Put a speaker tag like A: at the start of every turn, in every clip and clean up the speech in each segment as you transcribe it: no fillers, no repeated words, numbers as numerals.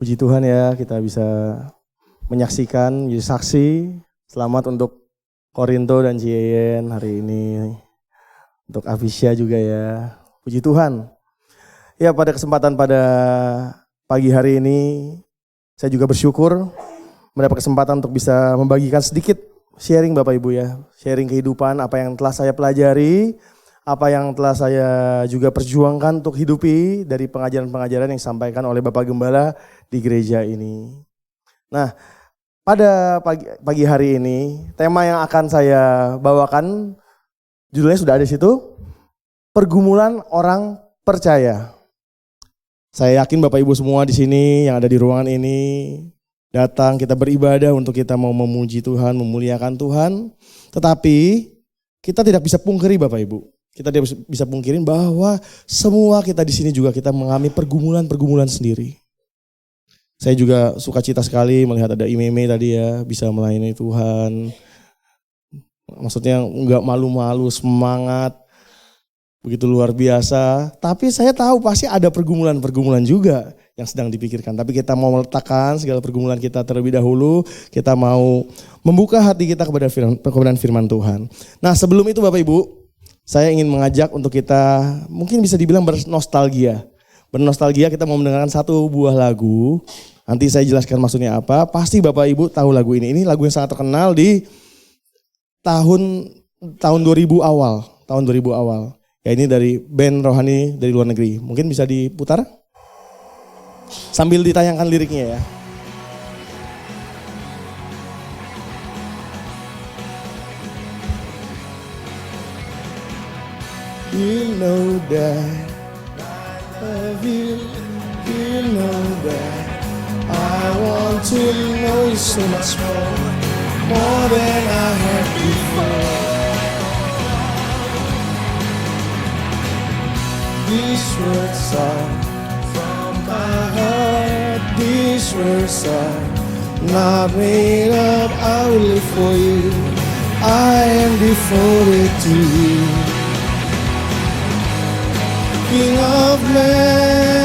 A: Puji Tuhan ya, kita bisa menyaksikan, menjadi saksi. Selamat untuk Korinto dan Ciyen hari ini. Untuk Avisya juga ya. Puji Tuhan. Ya, pada kesempatan pada pagi hari ini, saya juga bersyukur mendapat kesempatan untuk bisa membagikan sedikit sharing Bapak Ibu ya. Sharing kehidupan, apa yang telah saya pelajari, apa yang telah saya juga perjuangkan untuk hidupi dari pengajaran-pengajaran yang disampaikan oleh Bapak Gembala di gereja ini. Nah, pada pagi hari ini, tema yang akan saya bawakan, judulnya sudah ada di situ, pergumulan orang percaya. Saya yakin Bapak Ibu semua di sini yang ada di ruangan ini datang kita beribadah untuk kita mau memuji Tuhan, memuliakan Tuhan. Tetapi kita tidak bisa pungkiri Bapak Ibu. Kita tidak bisa pungkirin bahwa semua kita di sini juga kita mengalami pergumulan-pergumulan sendiri. Saya juga suka cita sekali melihat ada Imeme tadi ya, bisa melayani Tuhan. Maksudnya enggak malu-malu, semangat. Begitu luar biasa. Tapi saya tahu pasti ada pergumulan-pergumulan juga yang sedang dipikirkan. Tapi kita mau meletakkan segala pergumulan kita terlebih dahulu. Kita mau membuka hati kita kepada firman Tuhan. Nah, sebelum itu Bapak Ibu, saya ingin mengajak untuk kita mungkin bisa dibilang bernostalgia. Bernostalgia, kita mau mendengarkan satu buah lagu. Nanti saya jelaskan maksudnya apa. Pasti Bapak Ibu tahu lagu ini. Ini lagu yang sangat terkenal di tahun 2000 awal. Tahun 2000 awal. Ya, ini dari band rohani dari luar negeri. Mungkin bisa diputar? Sambil ditayangkan liriknya ya. You know that I love you. You know that I want to know you so much more than I had before. These words are from my heart. These words are not made up. I will live for you. I am devoted to you. King of majesty,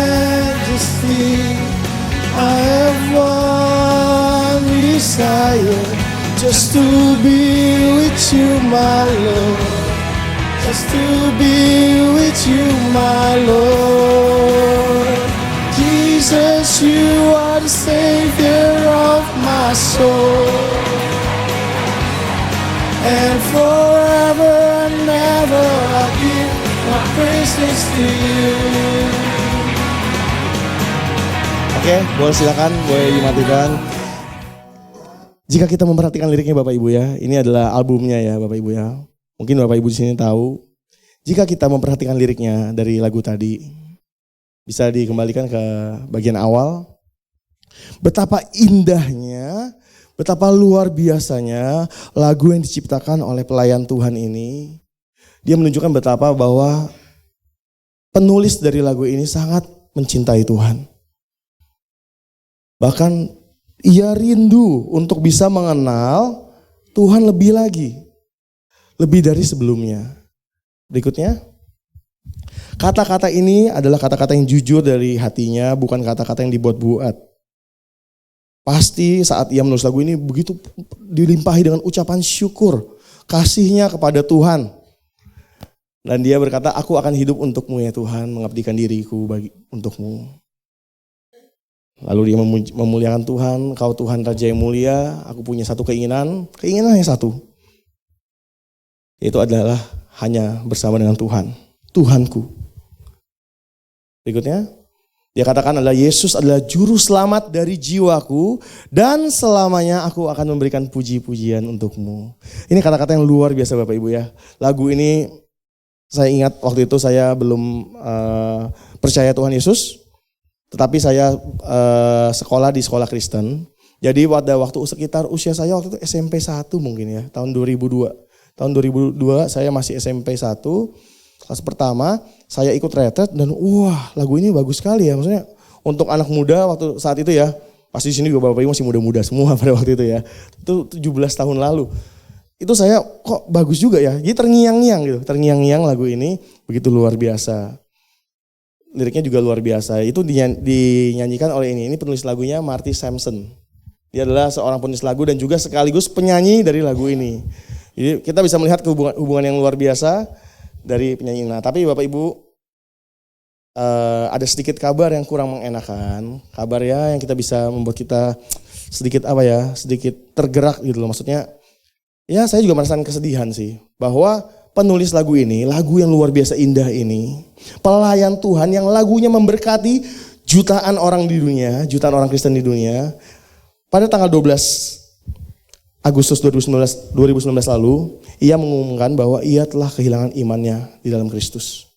A: I have one desire, just to be with you, my Lord. Just to be with you, my Lord. Jesus, you are the Savior of my soul. And forever and ever I'll give my praises to you. Oke, boleh silakan, boleh dimatikan. Jika kita memperhatikan liriknya Bapak Ibu ya, ini adalah albumnya ya Bapak Ibu ya. Mungkin Bapak Ibu di sini tahu, jika kita memperhatikan liriknya dari lagu tadi, bisa dikembalikan ke bagian awal. Betapa indahnya, betapa luar biasanya lagu yang diciptakan oleh pelayan Tuhan ini. Dia menunjukkan betapa bahwa penulis dari lagu ini sangat mencintai Tuhan. Bahkan ia rindu untuk bisa mengenal Tuhan lebih lagi. Lebih dari sebelumnya. Berikutnya. Kata-kata ini adalah kata-kata yang jujur dari hatinya, bukan kata-kata yang dibuat-buat. Pasti saat ia menulis lagu ini begitu dilimpahi dengan ucapan syukur, kasihnya kepada Tuhan. Dan dia berkata, aku akan hidup untukmu ya Tuhan, mengabdikan diriku untukmu. Lalu dia memuliakan Tuhan, kau Tuhan Raja yang mulia, aku punya satu keinginan yang satu. Itu adalah hanya bersama dengan Tuhan, Tuhanku. Berikutnya, dia katakan adalah Yesus adalah juru selamat dari jiwaku dan selamanya aku akan memberikan puji-pujian untukmu. Ini kata-kata yang luar biasa Bapak Ibu ya. Lagu ini saya ingat waktu itu saya belum percaya Tuhan Yesus, tetapi saya sekolah di sekolah Kristen. Jadi pada waktu sekitar usia saya waktu itu SMP 1 mungkin ya, tahun 2002. Tahun 2002 saya masih SMP 1, kelas pertama, saya ikut retret dan wah lagu ini bagus sekali ya. Maksudnya untuk anak muda waktu saat itu ya, pasti di sini juga Bapak Ibu masih muda-muda semua pada waktu itu ya. Itu 17 tahun lalu. Itu saya kok bagus juga ya, jadi terngiang-ngiang gitu, terngiang-ngiang lagu ini begitu luar biasa. liriknya juga luar biasa. Itu dinyanyikan oleh ini penulis lagunya Marty Sampson. Dia adalah seorang penulis lagu dan juga sekaligus penyanyi dari lagu ini. Jadi kita bisa melihat hubungan yang luar biasa dari penyanyi. Nah, tapi Bapak Ibu, ada sedikit kabar yang kurang mengenakan. Kabar ya yang kita bisa membuat kita sedikit sedikit tergerak gitu loh. Maksudnya, ya saya juga merasakan kesedihan sih. Bahwa penulis lagu ini, lagu yang luar biasa indah ini, pelayan Tuhan yang lagunya memberkati jutaan orang di dunia, jutaan orang Kristen di dunia. Pada tanggal 12 Agustus 2019 lalu, ia mengumumkan bahwa ia telah kehilangan imannya di dalam Kristus.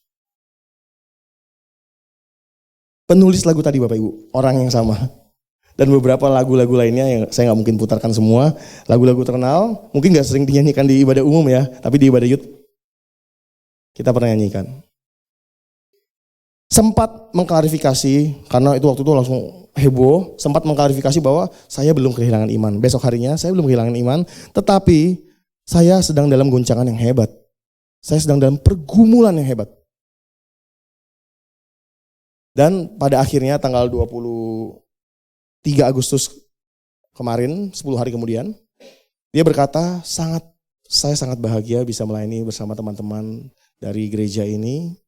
A: Penulis lagu tadi Bapak Ibu, orang yang sama. Dan beberapa lagu-lagu lainnya yang saya nggak mungkin putarkan semua. Lagu-lagu terkenal, mungkin nggak sering dinyanyikan di ibadah umum ya, tapi di ibadah youth kita pernah nyanyikan. Sempat mengklarifikasi, karena itu waktu itu langsung heboh, sempat mengklarifikasi bahwa saya belum kehilangan iman. Besok harinya saya belum kehilangan iman, tetapi saya sedang dalam goncangan yang hebat. Saya sedang dalam pergumulan yang hebat. Dan pada akhirnya tanggal 23 Agustus kemarin, 10 hari kemudian, dia berkata, saya sangat bahagia bisa melayani bersama teman-teman dari gereja ini.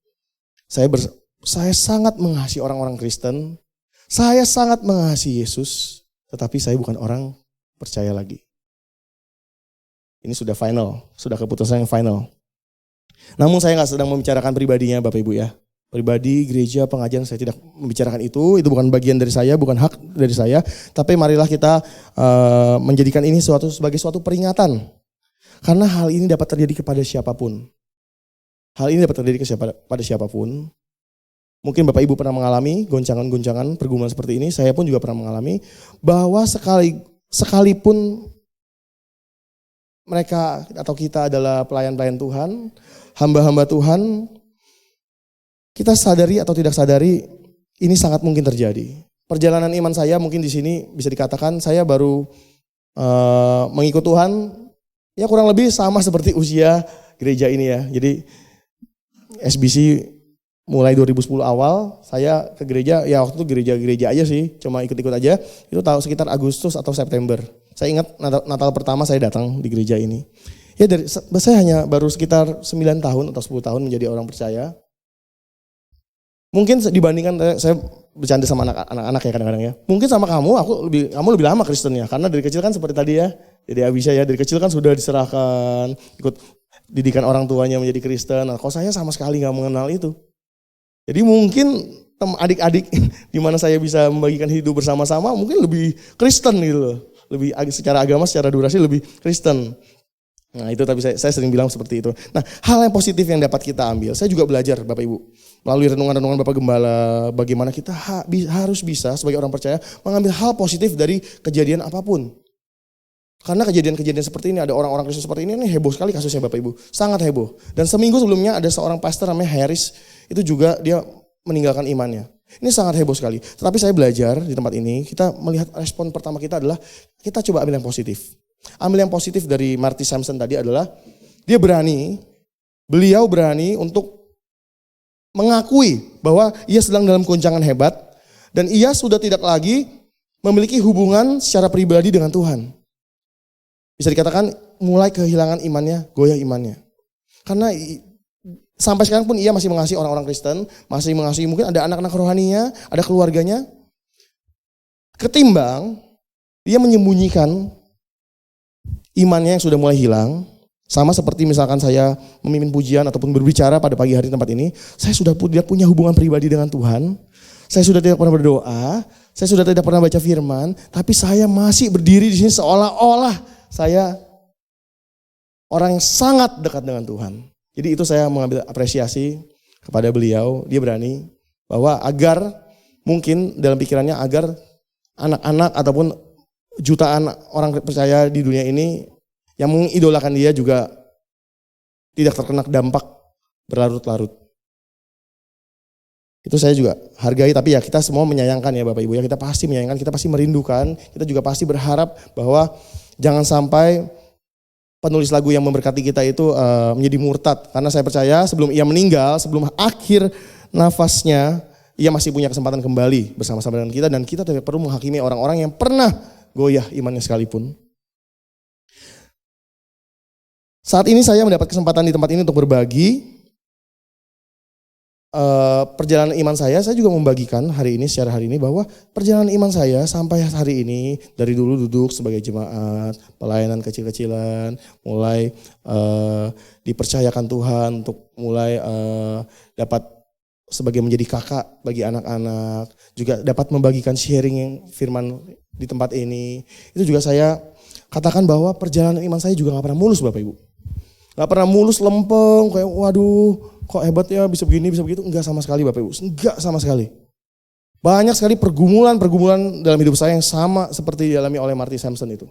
A: Saya sangat mengasihi orang-orang Kristen. Saya sangat mengasihi Yesus, tetapi saya bukan orang percaya lagi. Ini sudah final, sudah keputusan yang final. Namun saya nggak sedang membicarakan pribadinya Bapak Ibu ya. Pribadi, gereja, pengajian saya tidak membicarakan itu bukan bagian dari saya, bukan hak dari saya. Tapi marilah kita menjadikan ini sebagai suatu peringatan. Karena hal ini dapat terjadi kepada siapapun. Hal ini dapat terjadi kepada siapapun. Mungkin Bapak Ibu pernah mengalami goncangan-goncangan pergumulan seperti ini. Saya pun juga pernah mengalami bahwa sekalipun mereka atau kita adalah pelayan-pelayan Tuhan, hamba-hamba Tuhan, kita sadari atau tidak sadari ini sangat mungkin terjadi. Perjalanan iman saya mungkin di sini bisa dikatakan saya baru mengikut Tuhan ya kurang lebih sama seperti usia gereja ini ya. Jadi SBC mulai 2010 awal saya ke gereja, ya waktu itu gereja-gereja aja sih, cuma ikut-ikut aja. Itu tahu sekitar Agustus atau September. Saya ingat Natal pertama saya datang di gereja ini. Ya saya hanya baru sekitar 9 tahun atau 10 tahun menjadi orang percaya. Mungkin dibandingkan saya bercanda sama anak-anak ya kadang-kadang ya. Mungkin sama kamu lebih lama Kristennya karena dari kecil kan seperti tadi ya. Jadi Abisha ya dari kecil kan sudah diserahkan ikut didikan orang tuanya menjadi Kristen. Nah, kalau saya sama sekali nggak mengenal itu. Jadi mungkin adik-adik di mana saya bisa membagikan hidup bersama-sama mungkin lebih Kristen gitu loh. Lebih secara agama, secara durasi lebih Kristen. Nah itu tapi saya sering bilang seperti itu. Nah hal yang positif yang dapat kita ambil, saya juga belajar Bapak Ibu. Melalui renungan-renungan Bapak Gembala, bagaimana kita harus bisa sebagai orang percaya mengambil hal positif dari kejadian apapun. Karena kejadian-kejadian seperti ini, ada orang-orang Kristen seperti ini heboh sekali kasusnya Bapak Ibu. Sangat heboh. Dan seminggu sebelumnya ada seorang pastor namanya Harris, itu juga dia meninggalkan imannya. Ini sangat heboh sekali. Tetapi saya belajar di tempat ini, kita melihat respon pertama kita adalah, kita coba ambil yang positif. Ambil yang positif dari Marty Sampson tadi adalah, beliau berani untuk mengakui bahwa ia sedang dalam goncangan hebat, dan ia sudah tidak lagi memiliki hubungan secara pribadi dengan Tuhan. Bisa dikatakan mulai kehilangan imannya, goyah imannya. Karena sampai sekarang pun ia masih mengasihi orang-orang Kristen, masih mengasihi mungkin ada anak-anak rohaninya, ada keluarganya. Ketimbang dia menyembunyikan imannya yang sudah mulai hilang. Sama seperti misalkan saya memimpin pujian ataupun berbicara pada pagi hari di tempat ini, saya sudah tidak punya hubungan pribadi dengan Tuhan. Saya sudah tidak pernah berdoa, saya sudah tidak pernah baca firman, tapi saya masih berdiri di sini seolah-olah saya orang yang sangat dekat dengan Tuhan. Jadi itu saya mengambil apresiasi kepada beliau. Dia berani bahwa agar mungkin dalam pikirannya agar anak-anak ataupun jutaan orang percaya di dunia ini yang mengidolakan dia juga tidak terkena dampak berlarut-larut. Itu saya juga hargai, tapi ya kita semua menyayangkan ya Bapak Ibu ya, kita pasti menyayangkan, kita pasti merindukan, kita juga pasti berharap bahwa jangan sampai penulis lagu yang memberkati kita itu menjadi murtad. Karena saya percaya sebelum ia meninggal, sebelum akhir nafasnya, Ia masih punya kesempatan kembali bersama-sama dengan kita dan kita tidak perlu menghakimi orang-orang yang pernah goyah imannya sekalipun. Saat ini saya mendapat kesempatan di tempat ini untuk berbagi perjalanan iman saya juga membagikan secara hari ini bahwa perjalanan iman saya sampai hari ini dari dulu duduk sebagai jemaat, pelayanan kecil-kecilan, mulai dipercayakan Tuhan untuk mulai dapat sebagai menjadi kakak bagi anak-anak, juga dapat membagikan sharing firman di tempat ini. Itu juga saya katakan bahwa perjalanan iman saya juga gak pernah mulus Bapak Ibu. Gak pernah mulus lempeng, kayak waduh kok hebat ya bisa begini bisa begitu. Enggak sama sekali Bapak Ibu, enggak sama sekali. Banyak sekali pergumulan dalam hidup saya yang sama seperti dialami oleh Marty Sampson itu.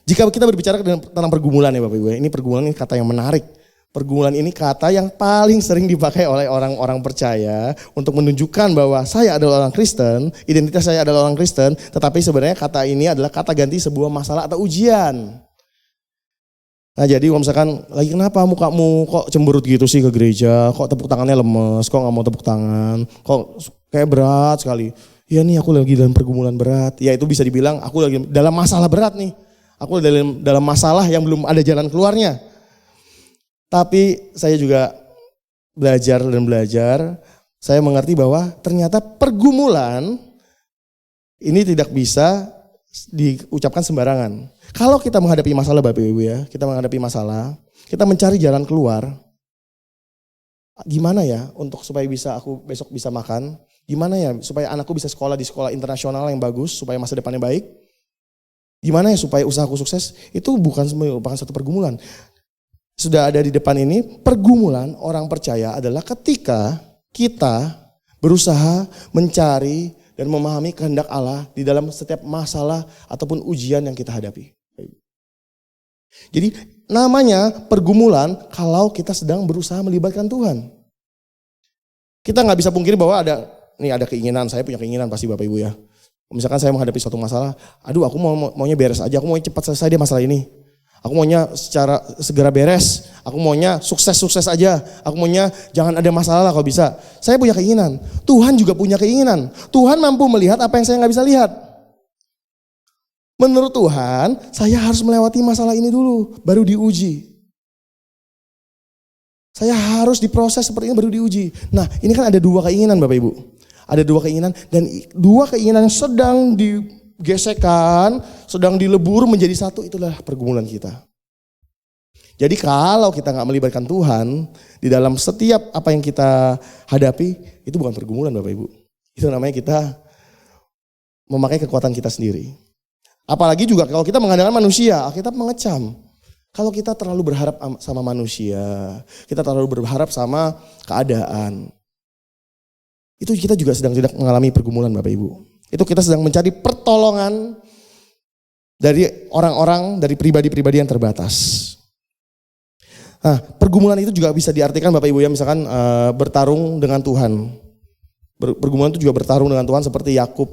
A: Jika kita berbicara tentang pergumulan ya Bapak Ibu, ini pergumulan ini kata yang menarik. Pergumulan ini kata yang paling sering dipakai oleh orang-orang percaya untuk menunjukkan bahwa saya adalah orang Kristen, identitas saya adalah orang Kristen, tetapi sebenarnya kata ini adalah kata ganti sebuah masalah atau ujian. Nah jadi kalau misalkan lagi kenapa mukamu kok cemberut gitu sih ke gereja, kok tepuk tangannya lemes, kok gak mau tepuk tangan, kok kayak berat sekali. Ya nih aku lagi dalam pergumulan berat, ya itu bisa dibilang aku lagi dalam masalah berat nih. Aku dalam masalah yang belum ada jalan keluarnya. Tapi saya juga belajar, saya mengerti bahwa ternyata pergumulan ini tidak bisa diucapkan sembarangan. Kalau kita menghadapi masalah Bapak Ibu ya, kita mencari jalan keluar. Gimana ya untuk supaya aku besok bisa makan? Gimana ya supaya anakku bisa sekolah di sekolah internasional yang bagus, supaya masa depannya baik? Gimana ya supaya usahaku sukses? Itu merupakan satu pergumulan. Sudah ada di depan ini, pergumulan orang percaya adalah ketika kita berusaha mencari dan memahami kehendak Allah di dalam setiap masalah ataupun ujian yang kita hadapi. Jadi namanya pergumulan kalau kita sedang berusaha melibatkan Tuhan. Kita nggak bisa pungkiri bahwa ada keinginan, saya punya keinginan pasti Bapak Ibu ya. Misalkan saya menghadapi suatu masalah, aduh aku maunya beres aja, aku maunya cepat selesai deh masalah ini. Aku maunya secara segera beres, aku maunya sukses aja, aku maunya jangan ada masalah lah kalau bisa. Saya punya keinginan, Tuhan juga punya keinginan. Tuhan mampu melihat apa yang saya nggak bisa lihat. Menurut Tuhan, saya harus melewati masalah ini dulu, baru diuji. Saya harus diproses seperti ini baru diuji. Nah ini kan ada dua keinginan Bapak Ibu. Ada dua keinginan dan dua keinginan yang sedang digesekkan, sedang dilebur menjadi satu, itulah pergumulan kita. Jadi kalau kita gak melibatkan Tuhan di dalam setiap apa yang kita hadapi, itu bukan pergumulan Bapak Ibu. Itu namanya kita memakai kekuatan kita sendiri. Apalagi juga kalau kita mengandalkan manusia, Alkitab mengecam. Kalau kita terlalu berharap sama manusia, kita terlalu berharap sama keadaan, itu kita juga sedang tidak mengalami pergumulan Bapak Ibu. Itu kita sedang mencari pertolongan dari orang-orang, dari pribadi-pribadi yang terbatas. Nah, pergumulan itu juga bisa diartikan Bapak Ibu ya, misalkan bertarung dengan Tuhan. Pergumulan itu juga bertarung dengan Tuhan seperti Yakub.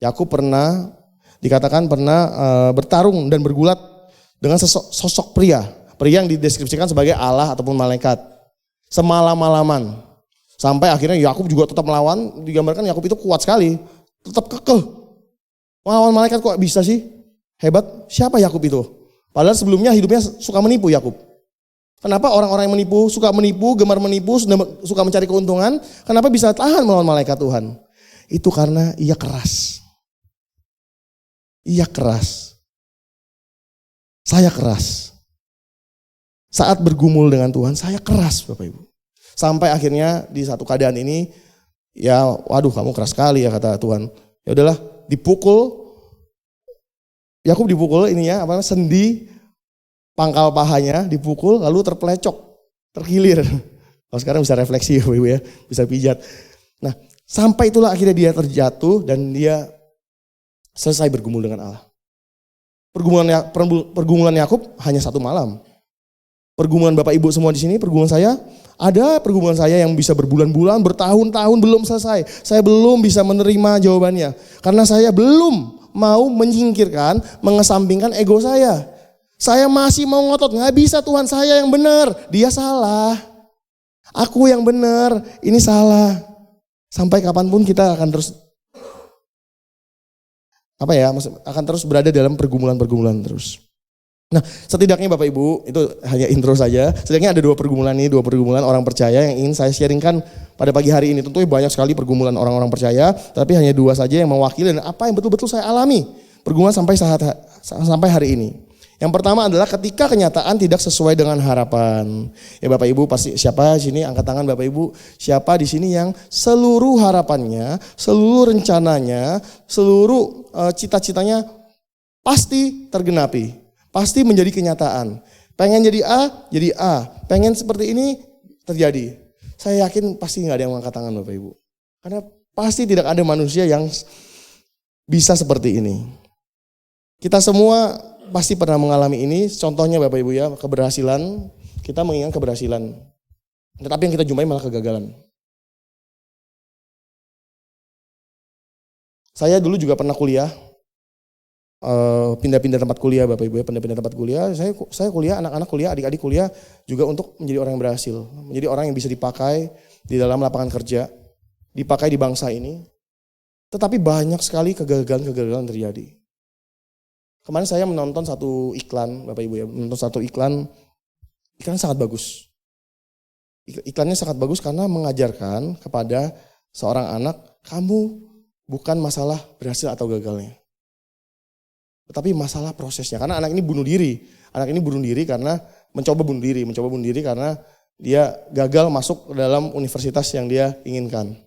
A: Yakub dikatakan pernah bertarung dan bergulat dengan sosok pria yang dideskripsikan sebagai Allah ataupun malaikat. Semalam-malaman. Sampai akhirnya Yakub juga tetap melawan, digambarkan Yakub itu kuat sekali. Tetap kekeh. Melawan malaikat kok bisa sih? Hebat. Siapa Yakub itu? Padahal sebelumnya hidupnya suka menipu Yakub. Kenapa orang-orang yang suka menipu, gemar menipu, suka mencari keuntungan, kenapa bisa tahan melawan malaikat Tuhan? Itu karena ia keras. Ia keras. Saya keras. Saat bergumul dengan Tuhan, saya keras Bapak Ibu. Sampai akhirnya di satu keadaan ini, ya waduh kamu keras sekali ya kata Tuhan. Ya udahlah, dipukul. Yakub dipukul sendi pangkal pahanya dipukul lalu terpelecok, terkilir. Kalau sekarang bisa refleksi ya Bapak Ibu ya, bisa pijat. Nah, sampai itulah akhirnya dia terjatuh dan dia selesai bergumul dengan Allah. Pergumulan Yakub hanya satu malam. Pergumulan Bapak Ibu semua di sini, pergumulan saya, ada pergumulan saya yang bisa berbulan-bulan, bertahun-tahun belum selesai. Saya belum bisa menerima jawabannya. Karena saya belum mau menyingkirkan, mengesampingkan ego saya. Saya masih mau ngotot, gak bisa Tuhan saya yang benar, dia salah. Aku yang benar, ini salah. Sampai kapanpun kita akan terus akan terus berada dalam pergumulan-pergumulan terus. Nah, setidaknya Bapak Ibu, itu hanya intro saja. Setidaknya ada dua pergumulan orang percaya yang ingin saya sharingkan pada pagi hari ini. Tentunya banyak sekali pergumulan orang-orang percaya, tapi hanya dua saja yang mewakili dan apa yang betul-betul saya alami pergumulan sampai hari ini. Yang pertama adalah ketika kenyataan tidak sesuai dengan harapan. Ya Bapak Ibu, pasti siapa di sini angkat tangan Bapak Ibu, siapa di sini yang seluruh harapannya, seluruh rencananya, seluruh cita-citanya pasti tergenapi. Pasti menjadi kenyataan. Pengen jadi A, jadi A. Pengen seperti ini, terjadi. Saya yakin pasti nggak ada yang mengangkat tangan Bapak Ibu. Karena pasti tidak ada manusia yang bisa seperti ini. Kita semua pasti pernah mengalami ini. Contohnya Bapak Ibu ya, keberhasilan. Kita menginginkan keberhasilan. Tetapi yang kita jumpai malah kegagalan. Saya dulu juga pernah kuliah. Pindah-pindah tempat kuliah Bapak Ibu ya, pindah-pindah tempat kuliah. Saya kuliah, anak-anak kuliah, adik-adik kuliah juga untuk menjadi orang yang berhasil. Menjadi orang yang bisa dipakai di dalam lapangan kerja, dipakai di bangsa ini. Tetapi banyak sekali kegagalan-kegagalan terjadi. Kemarin saya menonton satu iklan, Bapak Ibu ya, iklan sangat bagus. Iklannya sangat bagus karena mengajarkan kepada seorang anak, kamu bukan masalah berhasil atau gagalnya. Tetapi masalah prosesnya, karena anak ini bunuh diri. Anak ini bunuh diri karena mencoba bunuh diri karena dia gagal masuk ke dalam universitas yang dia inginkan.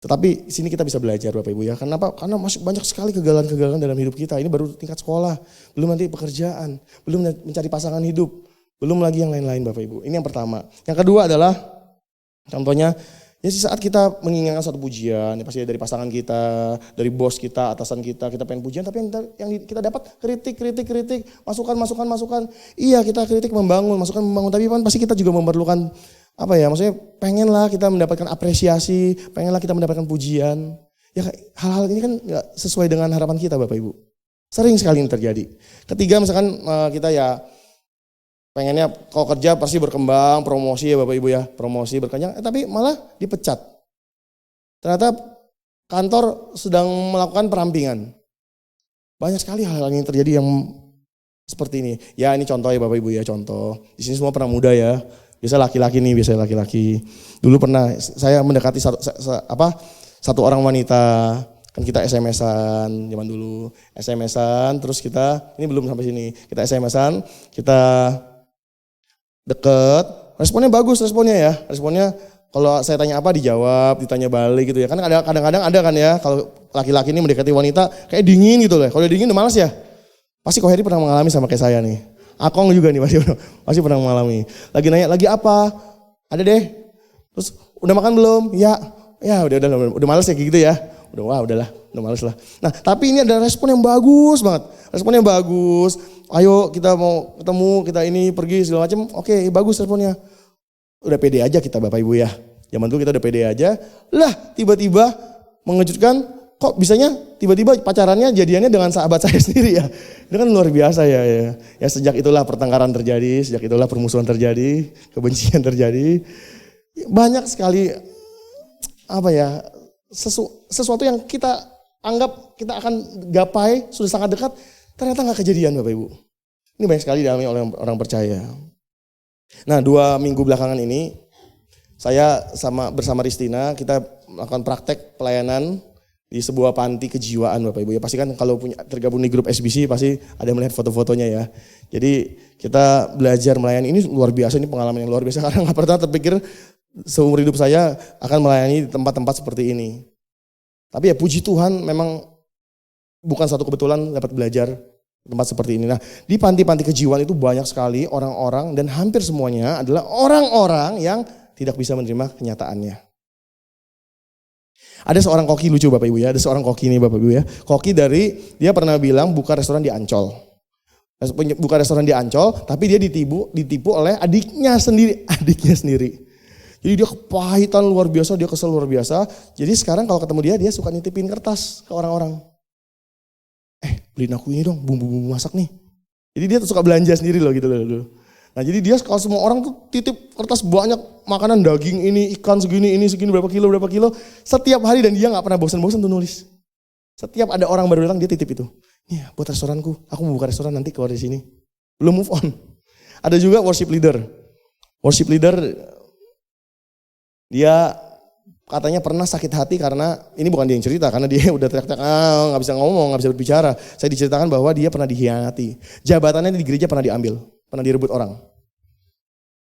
A: Tetapi sini kita bisa belajar Bapak Ibu ya. Kenapa? Karena masih banyak sekali kegagalan-kegagalan dalam hidup kita. Ini baru tingkat sekolah, belum nanti pekerjaan, belum mencari pasangan hidup, belum lagi yang lain-lain Bapak Ibu. Ini yang pertama. Yang kedua adalah contohnya, ya saat kita menginginkan satu pujian, ya pasti dari pasangan kita, dari bos kita, atasan kita pengen pujian, tapi yang kita dapat kritik, masukan. Iya kita kritik membangun, tapi kan pasti kita juga memerlukan maksudnya pengenlah kita mendapatkan apresiasi, pengenlah kita mendapatkan pujian. Ya hal-hal ini kan nggak sesuai dengan harapan kita Bapak Ibu. Sering sekali ini terjadi. Ketiga misalkan kita ya pengennya kalau kerja pasti berkembang, promosi ya Bapak Ibu ya, promosi berkenyang, tapi malah dipecat. Ternyata kantor sedang melakukan perampingan. Banyak sekali hal-hal yang terjadi yang seperti ini. Ya ini contoh ya Bapak Ibu ya, contoh. Di sini semua pernah muda ya, biasa laki-laki. Dulu pernah saya mendekati satu orang wanita, kan kita SMS-an zaman dulu, SMS-an, terus kita, ini belum sampai sini, kita SMS-an, kita deket, responnya bagus ya. Responnya kalau saya tanya apa dijawab, ditanya balik gitu ya. Kan kadang-kadang ada kan ya, kalau laki-laki ini mendekati wanita kayak dingin gitu loh. Kalau dingin udah malas ya. Pasti Ko Heri pernah mengalami sama kayak saya nih. Akong juga nih pasti pernah mengalami. Lagi nanya, lagi apa? Ada deh. Terus udah makan belum? Ya udah malas ya kayak gitu ya. Udahlah, udah males lah. Nah, tapi ini ada respon yang bagus banget. Responnya bagus. Ayo kita mau ketemu, kita ini pergi segala macam. Oke, bagus responnya. Udah pede aja kita Bapak Ibu ya. Zaman dulu kita udah pede aja. Lah, tiba-tiba mengejutkan, kok bisanya tiba-tiba pacarannya jadiannya dengan sahabat saya sendiri ya. Itu kan luar biasa ya. Ya sejak itulah pertengkaran terjadi, sejak itulah permusuhan terjadi, kebencian terjadi. Banyak sekali sesuatu yang kita anggap kita akan gapai sudah sangat dekat, ternyata nggak kejadian Bapak Ibu. Ini banyak sekali dialami oleh orang percaya. Nah 2 minggu belakangan ini saya bersama Ristina kita melakukan praktek pelayanan di sebuah panti kejiwaan Bapak Ibu ya. Pasti kan kalau tergabung di grup SBC pasti ada melihat foto-fotonya ya. Jadi kita belajar melayani, ini luar biasa, ini pengalaman yang luar biasa karena nggak pernah terpikir seumur hidup saya akan melayani di tempat-tempat seperti ini. Tapi ya puji Tuhan memang bukan satu kebetulan dapat belajar tempat seperti ini. Nah di panti-panti kejiwaan itu banyak sekali orang-orang dan hampir semuanya adalah orang-orang yang tidak bisa menerima kenyataannya. Ada seorang koki lucu Bapak Ibu ya, ada seorang koki nih Bapak Ibu ya. Koki dia pernah bilang buka restoran di Ancol. Buka restoran di Ancol tapi dia ditipu oleh adiknya sendiri. Jadi dia kepahitan luar biasa, dia kesel luar biasa. Jadi sekarang kalau ketemu dia suka nitipin kertas ke orang-orang. Beliin aku ini dong, bumbu-bumbu masak nih. Jadi dia tuh suka belanja sendiri loh gitu loh. Nah jadi dia kalau semua orang tuh titip kertas banyak makanan daging ini, ikan segini, ini segini, berapa kilo. Setiap hari dan dia gak pernah bosan-bosan tuh nulis. Setiap ada orang baru datang dia titip itu. Nih buat restoranku, aku mau buka restoran nanti keluar dari sini. Belum move on. Ada juga worship leader. Worship leader dia katanya pernah sakit hati karena, ini bukan dia yang cerita, karena dia udah teriak-teriak, gak bisa ngomong, gak bisa berbicara. Saya diceritakan bahwa dia pernah dikhianati. Jabatannya di gereja pernah diambil, pernah direbut orang.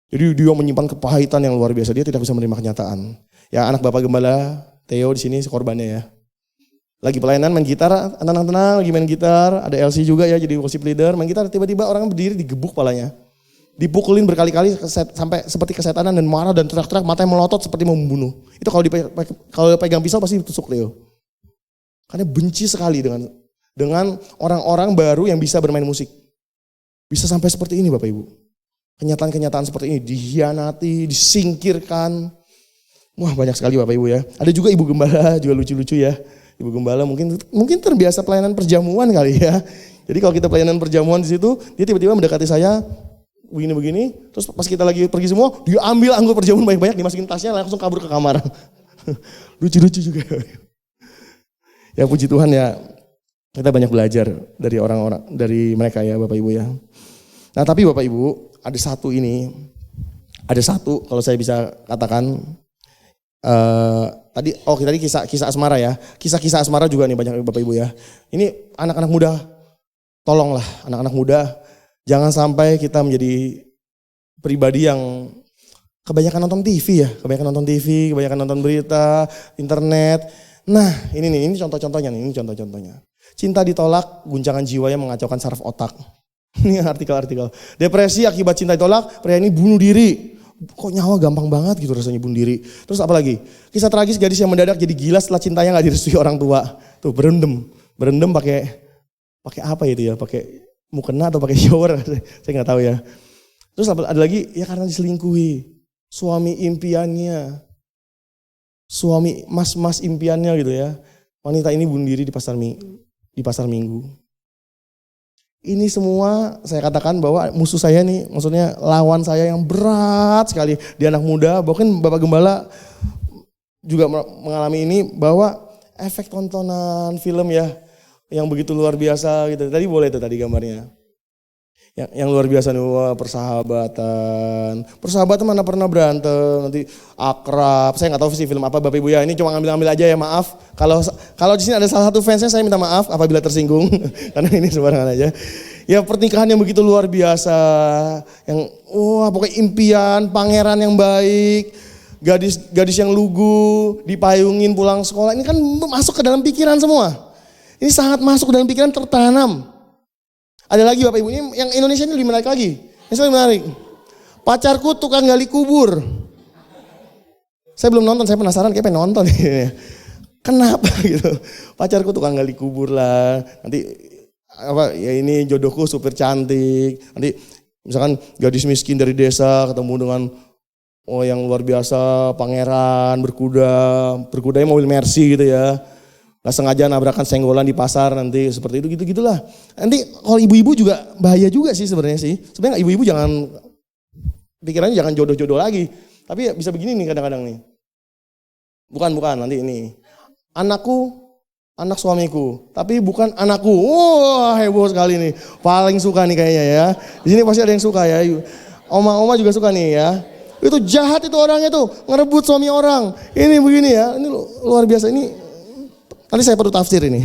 A: Jadi dia menyimpan kepahitan yang luar biasa, dia tidak bisa menerima kenyataan. Ya anak Bapak Gembala, Theo di sini korbannya ya. Lagi pelayanan main gitar, tenang-tenang lagi main gitar, ada LC juga ya jadi worship leader, main gitar tiba-tiba orang berdiri digebuk palanya. Dipukulin berkali-kali sampai seperti kesetanan dan marah dan teriak-teriak, matanya melotot seperti mau membunuh. Itu kalau pegang pisau pasti tusuk Leo. Karena benci sekali dengan orang-orang baru yang bisa bermain musik. Bisa sampai seperti ini Bapak Ibu. Kenyataan-kenyataan seperti ini dikhianati, disingkirkan. Wah banyak sekali Bapak Ibu ya. Ada juga Ibu Gembala juga lucu-lucu ya. Ibu Gembala mungkin terbiasa pelayanan perjamuan kali ya. Jadi kalau kita pelayanan perjamuan di situ, dia tiba-tiba mendekati saya begini, terus pas kita lagi pergi semua, dia ambil anggur perjamuan banyak-banyak, dimasukin tasnya, langsung kabur ke kamar. Lucu-lucu juga. Ya puji Tuhan ya, kita banyak belajar dari orang-orang, dari mereka ya Bapak Ibu ya. Nah tapi Bapak Ibu, ada satu kalau saya bisa katakan, tadi kisah asmara ya. Kisah-kisah asmara juga nih banyak Bapak Ibu ya. Ini anak-anak muda, tolonglah anak-anak muda, jangan sampai kita menjadi pribadi yang kebanyakan nonton TV ya. Kebanyakan nonton berita, internet. Nah ini contoh-contohnya nih, ini contoh-contohnya. Cinta ditolak, guncangan jiwa yang mengacaukan saraf otak. Ini artikel-artikel. Depresi akibat cinta ditolak, pria ini bunuh diri. Kok nyawa gampang banget gitu rasanya bunuh diri. Terus apa lagi? Kisah tragis gadis yang mendadak jadi gila setelah cintanya gak direstui orang tua. Tuh berendam pakai apa itu ya? Pakai mukena atau pakai shower? Saya nggak tahu ya. Terus ada lagi ya karena diselingkuhi. Suami impiannya, suami mas impiannya gitu ya. Wanita ini bunuh diri di pasar Minggu. Ini semua saya katakan bahwa musuh saya nih, maksudnya lawan saya yang berat sekali di anak muda. Bahkan Bapak Gembala juga mengalami ini bahwa efek tontonan film ya yang begitu luar biasa gitu. Tadi boleh itu tadi gambarnya. Yang luar biasa nih, wah persahabatan mana pernah berantem, nanti akrab. Saya nggak tahu sih film apa Bapak Ibu ya. Ini cuma ngambil aja ya, maaf. Kalau di sini ada salah satu fansnya, saya minta maaf apabila tersinggung karena ini sembarangan aja. Ya pernikahan yang begitu luar biasa, yang pokoknya impian, pangeran yang baik, gadis yang lugu, dipayungin pulang sekolah. Ini kan masuk ke dalam pikiran semua. Ini sangat masuk ke dalam pikiran, tertanam. Ada lagi Bapak Ibu, ini yang Indonesia ini lebih menarik lagi. Ini lebih menarik. Pacarku tukang gali kubur. Saya belum nonton, saya penasaran, kayak pengen nonton. Kenapa gitu? Pacarku tukang gali kubur lah. Nanti ini jodohku supir cantik. Nanti misalkan gadis miskin dari desa ketemu dengan yang luar biasa, pangeran berkudanya mobil Mercy gitu ya. Gak sengaja nabrakan senggolan di pasar nanti seperti itu gitulah. Nanti kalau ibu-ibu juga bahaya juga sih sebenarnya sih. Sebenarnya ibu-ibu jangan pikirannya jangan jodoh-jodoh lagi. Tapi ya bisa begini nih kadang-kadang nih. Bukan nanti ini. Anakku, anak suamiku, tapi bukan anakku. Wah heboh sekali nih. Paling suka nih kayaknya ya. Di sini pasti ada yang suka ya. Oma-oma juga suka nih ya. Itu jahat itu orangnya tuh, ngerebut suami orang. Ini begini ya. Ini luar biasa ini. Nanti saya perlu tafsir ini.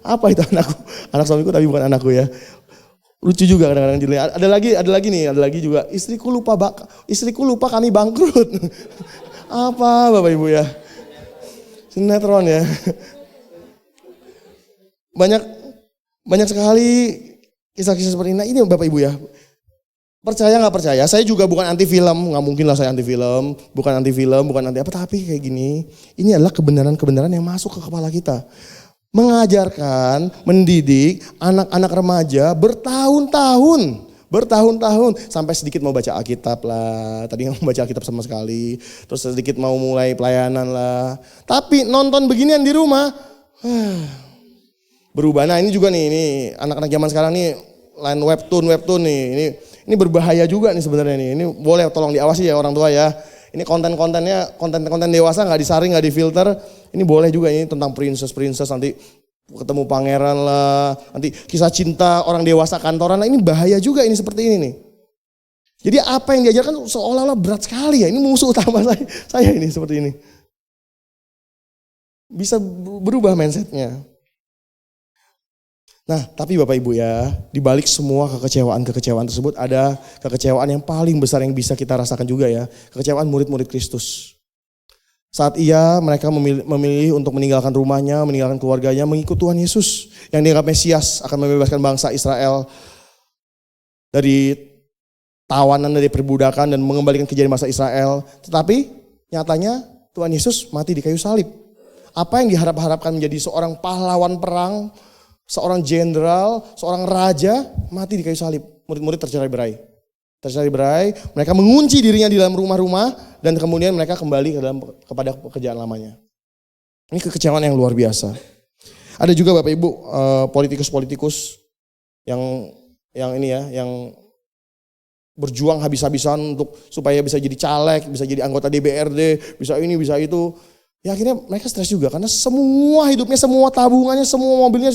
A: Apa itu anakku? Anak suamiku tapi bukan anakku ya. Lucu juga kadang-kadang judulnya. Ada lagi juga. Istriku lupa kami bangkrut. Apa Bapak Ibu ya? Sinetron ya. Banyak sekali kisah-kisah seperti ini. Ini Bapak Ibu ya. Percaya nggak percaya, saya juga bukan anti film, nggak mungkin lah saya anti film, bukan anti apa, tapi kayak gini, ini adalah kebenaran-kebenaran yang masuk ke kepala kita. Mengajarkan, mendidik anak-anak remaja bertahun-tahun, sampai sedikit mau baca Alkitab lah, tadi nggak mau baca Alkitab sama sekali, terus sedikit mau mulai pelayanan lah, tapi nonton beginian di rumah, berubah. Nah ini juga nih, ini anak-anak zaman sekarang nih, webtoon nih. Ini berbahaya juga nih sebenarnya nih. Ini boleh tolong diawasi ya orang tua ya. Ini konten dewasa nggak disaring, nggak difilter. Ini boleh juga, ini tentang princess nanti ketemu pangeran lah, nanti kisah cinta orang dewasa kantoran lah. Ini bahaya juga ini seperti ini nih. Jadi apa yang diajarkan seolah-olah berat sekali ya. Ini musuh utama saya ini seperti ini. Bisa berubah mindsetnya. Nah, tapi Bapak Ibu ya, di balik semua kekecewaan tersebut ada kekecewaan yang paling besar yang bisa kita rasakan juga ya. Kekecewaan murid-murid Kristus. Saat mereka memilih untuk meninggalkan rumahnya, meninggalkan keluarganya, mengikut Tuhan Yesus. Yang dianggap Mesias akan membebaskan bangsa Israel dari tawanan, dari perbudakan dan mengembalikan kejayaan bangsa Israel. Tetapi nyatanya Tuhan Yesus mati di kayu salib. Apa yang diharap-harapkan menjadi seorang pahlawan perang, seorang jenderal, seorang raja, mati di kayu salib. Murid-murid tercerai-berai, mereka mengunci dirinya di dalam rumah-rumah dan kemudian mereka kembali kepada pekerjaan lamanya. Ini kekecewaan yang luar biasa. Ada juga Bapak Ibu politikus-politikus yang berjuang habis-habisan supaya bisa jadi caleg, bisa jadi anggota DPRD, bisa ini, bisa itu. Ya akhirnya mereka stres juga karena semua hidupnya, semua tabungannya, semua mobilnya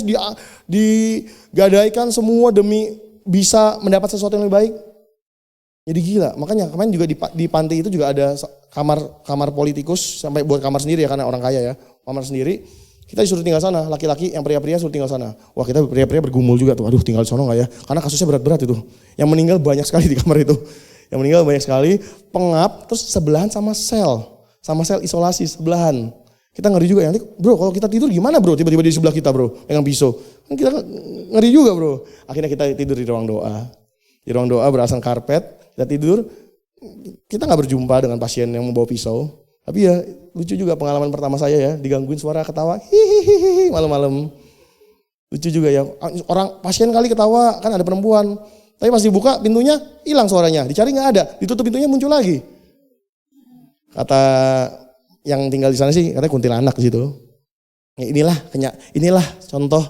A: digadaikan semua demi bisa mendapat sesuatu yang lebih baik. Jadi gila. Makanya kemarin juga di panti itu juga ada kamar politikus, sampai buat kamar sendiri ya karena orang kaya ya, kamar sendiri. Kita disuruh tinggal sana, laki-laki yang pria-pria suruh tinggal sana. Wah, kita pria-pria bergumul juga tuh. Aduh, tinggal di sana enggak ya? Karena kasusnya berat-berat itu. Yang meninggal banyak sekali di kamar itu. Yang meninggal banyak sekali, pengap, terus sebelahan sama sel isolasi sebelahan. Kita ngeri juga ya, bro kalau kita tidur gimana bro, tiba-tiba di sebelah kita bro, pegang pisau. Kan kita ngeri juga bro. Akhirnya kita tidur di ruang doa. Di ruang doa beralaskan karpet, kita tidur, kita gak berjumpa dengan pasien yang membawa pisau. Tapi ya lucu juga pengalaman pertama saya ya, digangguin suara ketawa, hihihi malam-malam. Lucu juga ya, orang pasien kali ketawa, kan ada perempuan. Tapi pas dibuka pintunya, hilang suaranya, dicari gak ada, ditutup pintunya muncul lagi. Kata yang tinggal di sana sih katanya kuntilanak di situ. Inilah contoh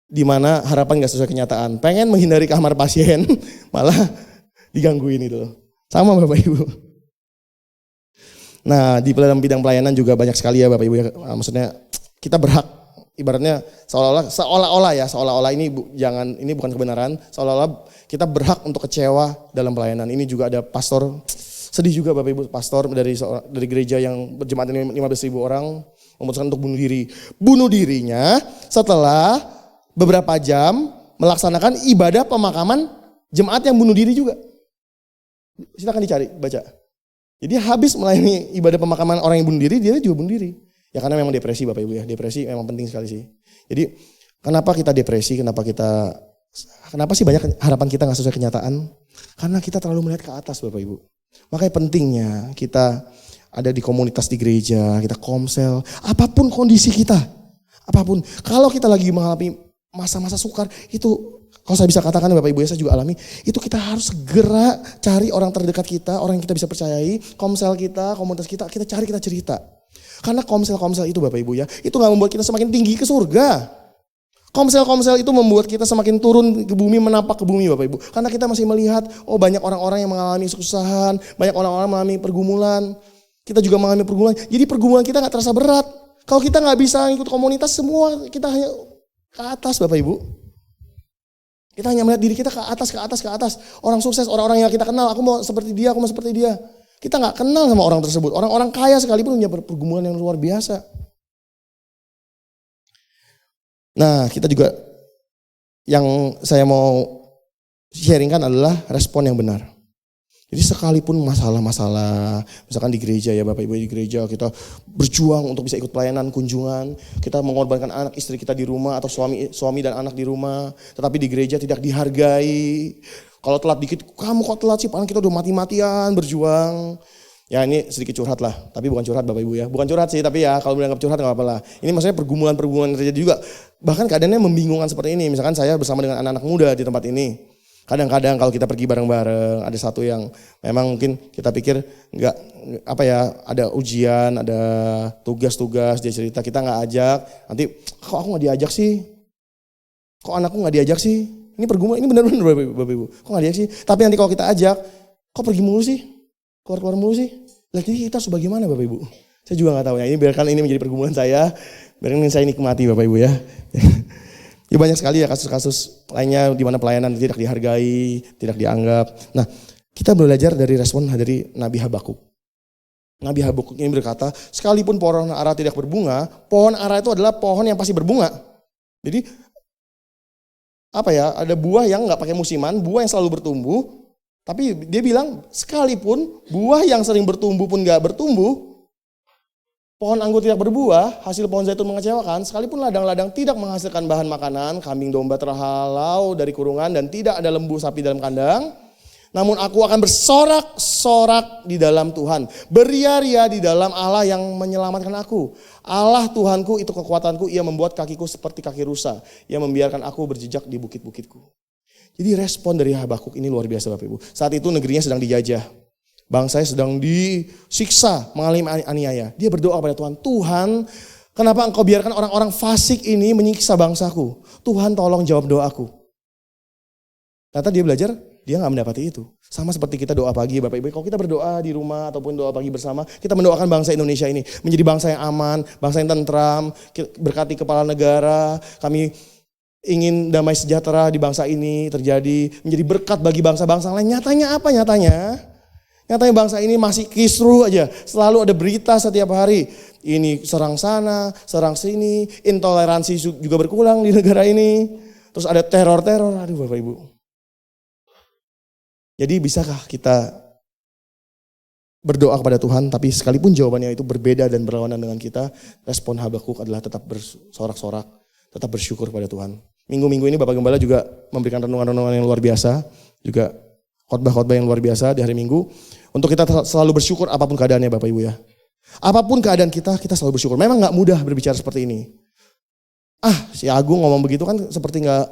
A: di mana harapan gak sesuai kenyataan. Pengen menghindari kamar pasien malah digangguin itu. Sama Bapak Ibu. Nah, di dalam bidang pelayanan juga banyak sekali ya Bapak Ibu ya. Maksudnya kita berhak, ibaratnya seolah-olah ini ini bukan kebenaran, seolah-olah kita berhak untuk kecewa dalam pelayanan. Ini juga ada pastor. Sedih juga Bapak Ibu, pastor dari gereja yang berjemaat 15.000 orang memutuskan untuk bunuh diri. Bunuh dirinya setelah beberapa jam melaksanakan ibadah pemakaman jemaat yang bunuh diri juga. Silakan dicari, baca. Jadi habis melayani ibadah pemakaman orang yang bunuh diri, dia juga bunuh diri. Ya karena memang depresi Bapak Ibu ya, depresi memang penting sekali sih. Jadi kenapa kita depresi, kenapa sih banyak harapan kita gak sesuai kenyataan? Karena kita terlalu melihat ke atas Bapak Ibu. Makanya pentingnya kita ada di komunitas di gereja, kita komsel, apapun kondisi kita, apapun. Kalau kita lagi mengalami masa-masa sukar, itu kalau saya bisa katakan Bapak Ibu ya, saya juga alami, itu kita harus segera cari orang terdekat kita, orang yang kita bisa percayai, komsel kita, komunitas kita cari, kita cerita. Karena komsel-komsel itu Bapak Ibu ya, itu gak membuat kita semakin tinggi ke surga. Komsel-komsel itu membuat kita semakin turun ke bumi, menapak ke bumi Bapak Ibu. Karena kita masih melihat, banyak orang-orang yang mengalami kesusahan, banyak orang-orang mengalami pergumulan. Kita juga mengalami pergumulan, jadi pergumulan kita gak terasa berat. Kalau kita gak bisa ikut komunitas, semua kita hanya ke atas Bapak Ibu. Kita hanya melihat diri kita ke atas. Orang sukses, orang-orang yang kita kenal, aku mau seperti dia. Kita gak kenal sama orang tersebut. Orang-orang kaya sekalipun punya pergumulan yang luar biasa. Nah, kita juga yang saya mau sharingkan adalah respon yang benar. Jadi sekalipun masalah-masalah, misalkan di gereja ya Bapak Ibu, di gereja kita berjuang untuk bisa ikut pelayanan, kunjungan, kita mengorbankan anak istri kita di rumah atau suami dan anak di rumah, tetapi di gereja tidak dihargai. Kalau telat dikit, kamu kok telat sih, padahal kita udah mati-matian berjuang. Ya ini sedikit curhat lah, tapi bukan curhat Bapak Ibu ya. Bukan curhat sih, tapi ya kalau dianggap curhat gak apa-apa lah. Ini maksudnya pergumulan-pergumulan terjadi juga. Bahkan keadaannya membingungkan seperti ini. Misalkan saya bersama dengan anak-anak muda di tempat ini. Kadang-kadang kalau kita pergi bareng-bareng, ada satu yang memang mungkin kita pikir ada ujian, ada tugas-tugas, dia cerita, kita gak ajak. Nanti, kok aku gak diajak sih? Kok anakku gak diajak sih? Ini pergumulan, ini benar-benar Bapak Ibu. Kok gak diajak sih? Tapi nanti kalau kita ajak, kok pergi mulu sih? Keluar-keluar mulu sih? Lah jadi kita harus bagaimana Bapak Ibu? Saya juga gak tahu ya. Ini biarkan ini menjadi pergumulan saya. Biarkan saya nikmati Bapak Ibu ya. Ya banyak sekali ya kasus-kasus lainnya di mana pelayanan tidak dihargai, tidak dianggap. Nah, kita belajar dari respon dari Nabi Habakuk. Nabi Habakuk ini berkata, sekalipun pohon ara tidak berbunga, pohon ara itu adalah pohon yang pasti berbunga. Jadi apa ya? Ada buah yang nggak pakai musiman, buah yang selalu bertumbuh. Tapi dia bilang, sekalipun buah yang sering bertumbuh pun nggak bertumbuh, pohon anggur tidak berbuah, hasil pohon zaitun mengecewakan, sekalipun ladang-ladang tidak menghasilkan bahan makanan, kambing domba terhalau dari kurungan dan tidak ada lembu sapi dalam kandang, namun aku akan bersorak-sorak di dalam Tuhan, beria-ria di dalam Allah yang menyelamatkan aku. Allah Tuhanku itu kekuatanku, ia membuat kakiku seperti kaki rusa, ia membiarkan aku berjejak di bukit-bukitku. Jadi respon dari Habakuk ini luar biasa Bapak Ibu. Saat itu negerinya sedang dijajah. Bangsanya sedang disiksa, mengalami aniaya. Dia berdoa kepada Tuhan, Tuhan kenapa engkau biarkan orang-orang fasik ini menyiksa bangsaku? Tuhan tolong jawab doaku. Ternyata dia belajar, dia gak mendapati itu. Sama seperti kita doa pagi Bapak Ibu. Kalau kita berdoa di rumah ataupun doa pagi bersama, kita mendoakan bangsa Indonesia ini. Menjadi bangsa yang aman, bangsa yang tentram, berkati kepala negara. Kami ingin damai sejahtera di bangsa ini terjadi, menjadi berkat bagi bangsa-bangsa lain. Nyatanya apa nyatanya? Nyatanya bangsa ini masih kisruh aja. Selalu ada berita setiap hari. Ini serang sana, serang sini. Intoleransi juga berkurang di negara ini. Terus ada teror-teror. Aduh Bapak Ibu. Jadi bisakah kita berdoa kepada Tuhan, tapi sekalipun jawabannya itu berbeda dan berlawanan dengan kita, respon Habakuk adalah tetap bersorak-sorak, tetap bersyukur kepada Tuhan. Minggu-minggu ini Bapak Gembala juga memberikan renungan-renungan yang luar biasa, juga khotbah-khotbah yang luar biasa di hari Minggu. Untuk kita selalu bersyukur apapun keadaannya Bapak Ibu ya. Apapun keadaan kita selalu bersyukur. Memang gak mudah berbicara seperti ini. Si Agung ngomong begitu kan seperti gak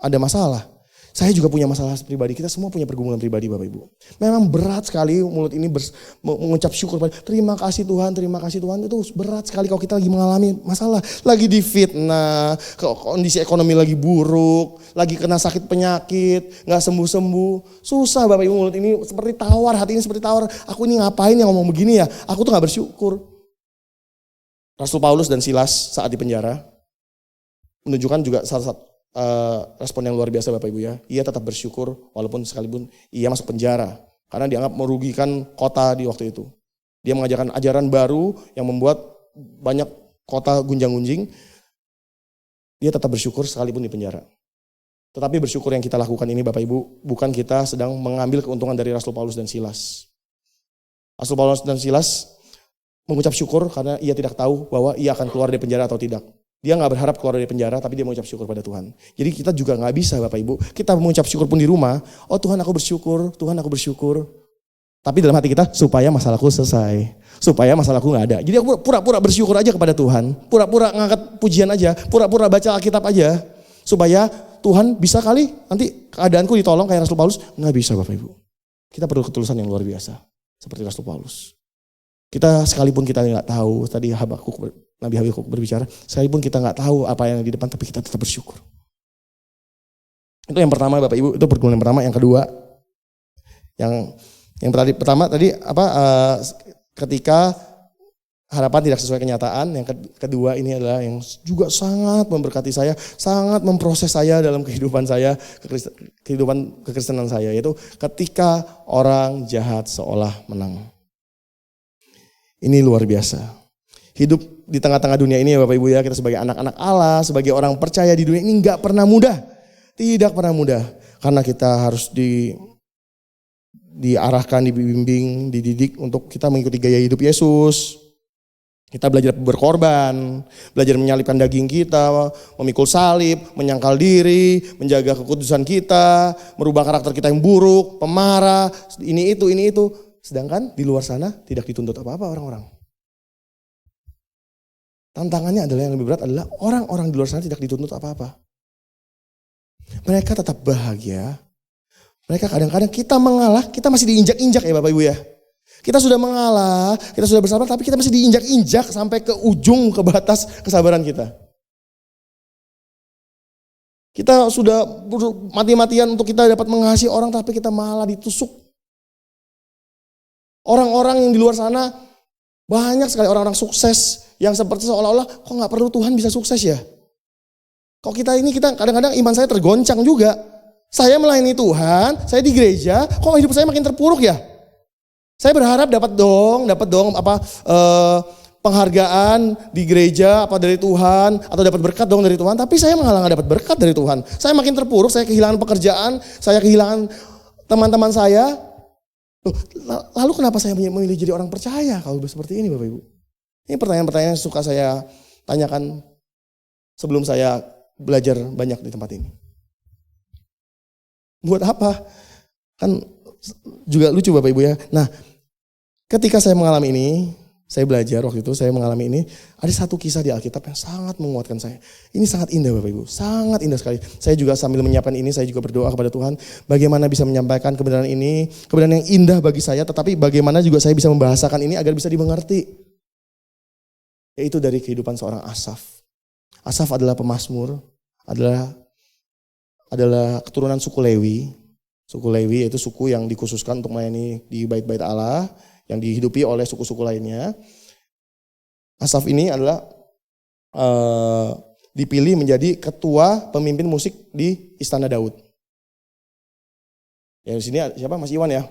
A: ada masalah. Saya juga punya masalah pribadi, kita semua punya pergumulan pribadi Bapak Ibu. Memang berat sekali mulut ini mengucap syukur. Terima kasih Tuhan, itu berat sekali kalau kita lagi mengalami masalah. Lagi difitnah, kondisi ekonomi lagi buruk, lagi kena sakit penyakit, gak sembuh-sembuh. Susah Bapak Ibu, mulut ini seperti tawar, hati ini seperti tawar. Aku ini ngapain yang ngomong begini ya, aku tuh gak bersyukur. Rasul Paulus dan Silas saat di penjara menunjukkan juga salah satu respon yang luar biasa Bapak Ibu ya. Ia tetap bersyukur walaupun sekalipun ia masuk penjara. Karena dianggap merugikan kota di waktu itu. Dia mengajarkan ajaran baru yang membuat banyak kota gunjang-gunjing. Dia tetap bersyukur sekalipun di penjara. Tetapi bersyukur yang kita lakukan ini Bapak Ibu, bukan kita sedang mengambil keuntungan dari Rasul Paulus dan Silas. Rasul Paulus dan Silas mengucap syukur karena ia tidak tahu bahwa ia akan keluar dari penjara atau tidak. Dia gak berharap keluar dari penjara, tapi dia mengucap syukur pada Tuhan. Jadi kita juga gak bisa Bapak Ibu, kita mengucap syukur pun di rumah, oh Tuhan aku bersyukur. Tapi dalam hati kita, supaya masalahku selesai, supaya masalahku gak ada. Jadi aku pura-pura bersyukur aja kepada Tuhan, pura-pura ngangkat pujian aja, pura-pura baca Alkitab aja. Supaya Tuhan bisa kali nanti keadaanku ditolong kayak Rasul Paulus. Gak bisa Bapak Ibu. Kita perlu ketulusan yang luar biasa, seperti Rasul Paulus. Kita sekalipun kita gak tahu, tadi Nabi Habakuk berbicara, sekalipun kita gak tahu apa yang di depan, tapi kita tetap bersyukur. Itu yang pertama Bapak Ibu, itu pergumulan yang pertama. Yang kedua, yang pertama tadi ketika harapan tidak sesuai kenyataan. Yang kedua ini adalah yang juga sangat memberkati saya, sangat memproses saya dalam kehidupan saya, kehidupan kekristenan saya, yaitu ketika orang jahat seolah menang. Ini luar biasa. Hidup di tengah-tengah dunia ini ya Bapak Ibu ya, kita sebagai anak-anak Allah, sebagai orang percaya di dunia ini gak pernah mudah. Tidak pernah mudah. Karena kita harus diarahkan, dibimbing, dididik untuk kita mengikuti gaya hidup Yesus. Kita belajar berkorban, belajar menyalipkan daging kita, memikul salib, menyangkal diri, menjaga kekudusan kita, merubah karakter kita yang buruk, pemarah, ini itu. Sedangkan di luar sana tidak dituntut apa-apa orang-orang. Tantangannya adalah yang lebih berat adalah orang-orang di luar sana tidak dituntut apa-apa. Mereka tetap bahagia. Mereka kadang-kadang kita mengalah, kita masih diinjak-injak ya Bapak Ibu ya. Kita sudah mengalah, kita sudah bersabar, tapi kita masih diinjak-injak sampai ke ujung, ke batas kesabaran kita. Kita sudah mati-matian untuk kita dapat mengasihi orang, tapi kita malah ditusuk. Orang-orang yang di luar sana, banyak sekali orang-orang sukses yang seperti seolah-olah kok gak perlu Tuhan bisa sukses ya. Kok kita kadang-kadang iman saya tergoncang juga. Saya melayani Tuhan, saya di gereja, kok hidup saya makin terpuruk ya. Saya berharap dapat dong penghargaan di gereja apa dari Tuhan atau dapat berkat dong dari Tuhan, tapi saya malah gak dapat berkat dari Tuhan. Saya makin terpuruk, saya kehilangan pekerjaan, saya kehilangan teman-teman saya. Lalu kenapa saya memilih jadi orang percaya kalau seperti ini Bapak Ibu? Ini pertanyaan-pertanyaan yang suka saya tanyakan sebelum saya belajar banyak di tempat ini. Buat apa? Kan juga lucu Bapak Ibu ya. Nah, ketika saya mengalami ini, saya belajar waktu itu, saya mengalami ini, ada satu kisah di Alkitab yang sangat menguatkan saya. Ini sangat indah Bapak Ibu, sangat indah sekali. Saya juga sambil menyiapkan ini, saya juga berdoa kepada Tuhan, bagaimana bisa menyampaikan kebenaran ini, kebenaran yang indah bagi saya, tetapi bagaimana juga saya bisa membahasakan ini agar bisa dimengerti. Yaitu dari kehidupan seorang Asaf. Asaf adalah pemazmur, adalah keturunan suku Lewi. Suku Lewi yaitu suku yang dikhususkan untuk melayani di bait-bait Allah, yang dihidupi oleh suku-suku lainnya. Asaf ini adalah dipilih menjadi ketua pemimpin musik di Istana Daud. Ya di sini siapa? Mas Iwan ya.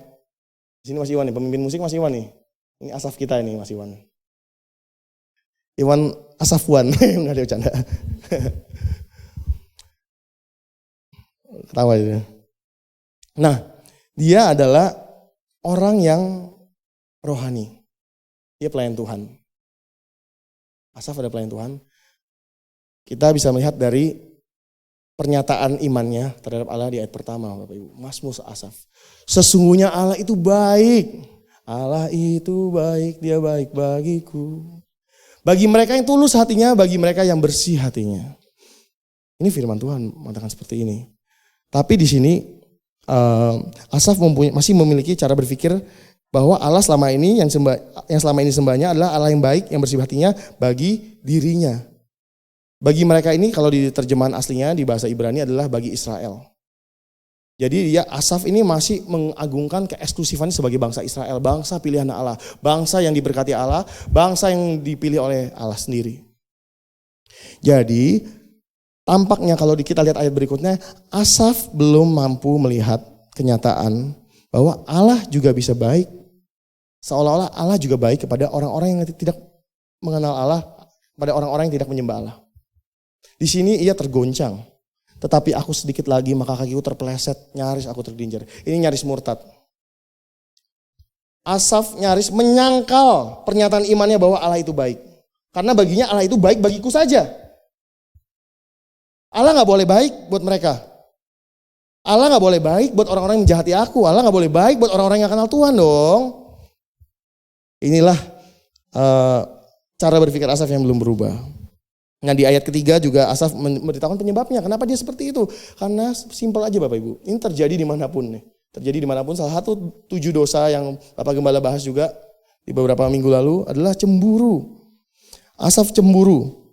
A: Di sini Mas Iwan nih, pemimpin musik Mas Iwan nih. Ini Asaf kita ini Mas Iwan. Iwan Asafwan, enggak ada bercanda. Ketawa dia. Nah, dia adalah orang yang rohani. Dia pelayan Tuhan. Asaf adalah pelayan Tuhan. Kita bisa melihat dari pernyataan imannya terhadap Allah di ayat pertama, Bapak Ibu. Mazmur Asaf. Sesungguhnya Allah itu baik. Allah itu baik, dia baik bagiku. Bagi mereka yang tulus hatinya, bagi mereka yang bersih hatinya. Ini firman Tuhan mengatakan seperti ini. Tapi di sini Asaf masih memiliki cara berpikir bahwa Allah selama ini yang selama ini sembahnya adalah Allah yang baik, yang bersih hatinya bagi dirinya. Bagi mereka ini kalau di terjemahan aslinya di bahasa Ibrani adalah bagi Israel. Jadi Asaf ini masih mengagungkan keeksklusifannya sebagai bangsa Israel, bangsa pilihan Allah, bangsa yang diberkati Allah, bangsa yang dipilih oleh Allah sendiri. Jadi tampaknya kalau kita lihat ayat berikutnya, Asaf belum mampu melihat kenyataan bahwa Allah juga bisa baik. Seolah-olah Allah juga baik kepada orang-orang yang tidak mengenal Allah, kepada orang-orang yang tidak menyembah Allah. Di sini ia tergoncang. Tetapi aku sedikit lagi maka kakiku terpeleset, nyaris aku tergelincir. Ini nyaris murtad. Asaf nyaris menyangkal pernyataan imannya bahwa Allah itu baik. Karena baginya Allah itu baik bagiku saja. Allah gak boleh baik buat mereka. Allah gak boleh baik buat orang-orang yang menjahati aku. Allah gak boleh baik buat orang-orang yang kenal Tuhan dong. Inilah cara berpikir Asaf yang belum berubah. Nah di ayat ketiga juga Asaf memberitahukan penyebabnya. Kenapa dia seperti itu? Karena simpel aja Bapak Ibu. Ini terjadi dimanapun nih. Terjadi dimanapun. Salah satu 7 dosa yang Bapak Gembala bahas juga di beberapa minggu lalu adalah cemburu. Asaf cemburu.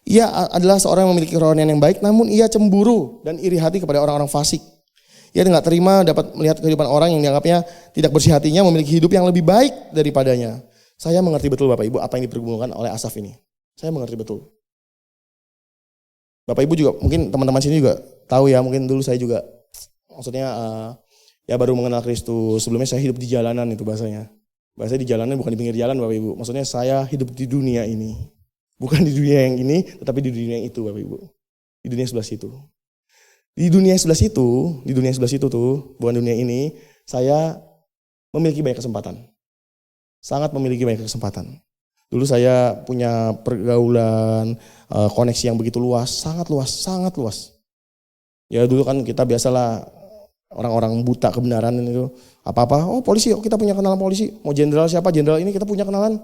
A: Ia adalah seorang yang memiliki kerohanian yang baik, namun ia cemburu dan iri hati kepada orang-orang fasik. Ia tidak terima dapat melihat kehidupan orang yang dianggapnya tidak bersih hatinya memiliki hidup yang lebih baik daripadanya. Saya mengerti betul Bapak Ibu apa yang dipergumulkan oleh Asaf ini. Saya mengerti betul. Bapak Ibu juga, mungkin teman-teman sini juga tahu ya, mungkin dulu saya juga, maksudnya ya baru mengenal Kristus. Sebelumnya saya hidup di jalanan itu bahasanya. Bahasanya di jalanan bukan di pinggir jalan Bapak Ibu. Maksudnya saya hidup di dunia ini. Bukan di dunia yang ini, tetapi di dunia yang itu Bapak Ibu. Di dunia sebelah situ. Di dunia sebelah situ tuh, bukan dunia ini, saya memiliki banyak kesempatan. Sangat memiliki banyak kesempatan. Dulu saya punya pergaulan, koneksi yang begitu luas, sangat luas. Ya dulu kan kita biasalah orang-orang buta kebenaran itu. Apa-apa, oh polisi, oh kita punya kenalan polisi. Mau jenderal siapa, jenderal ini kita punya kenalan.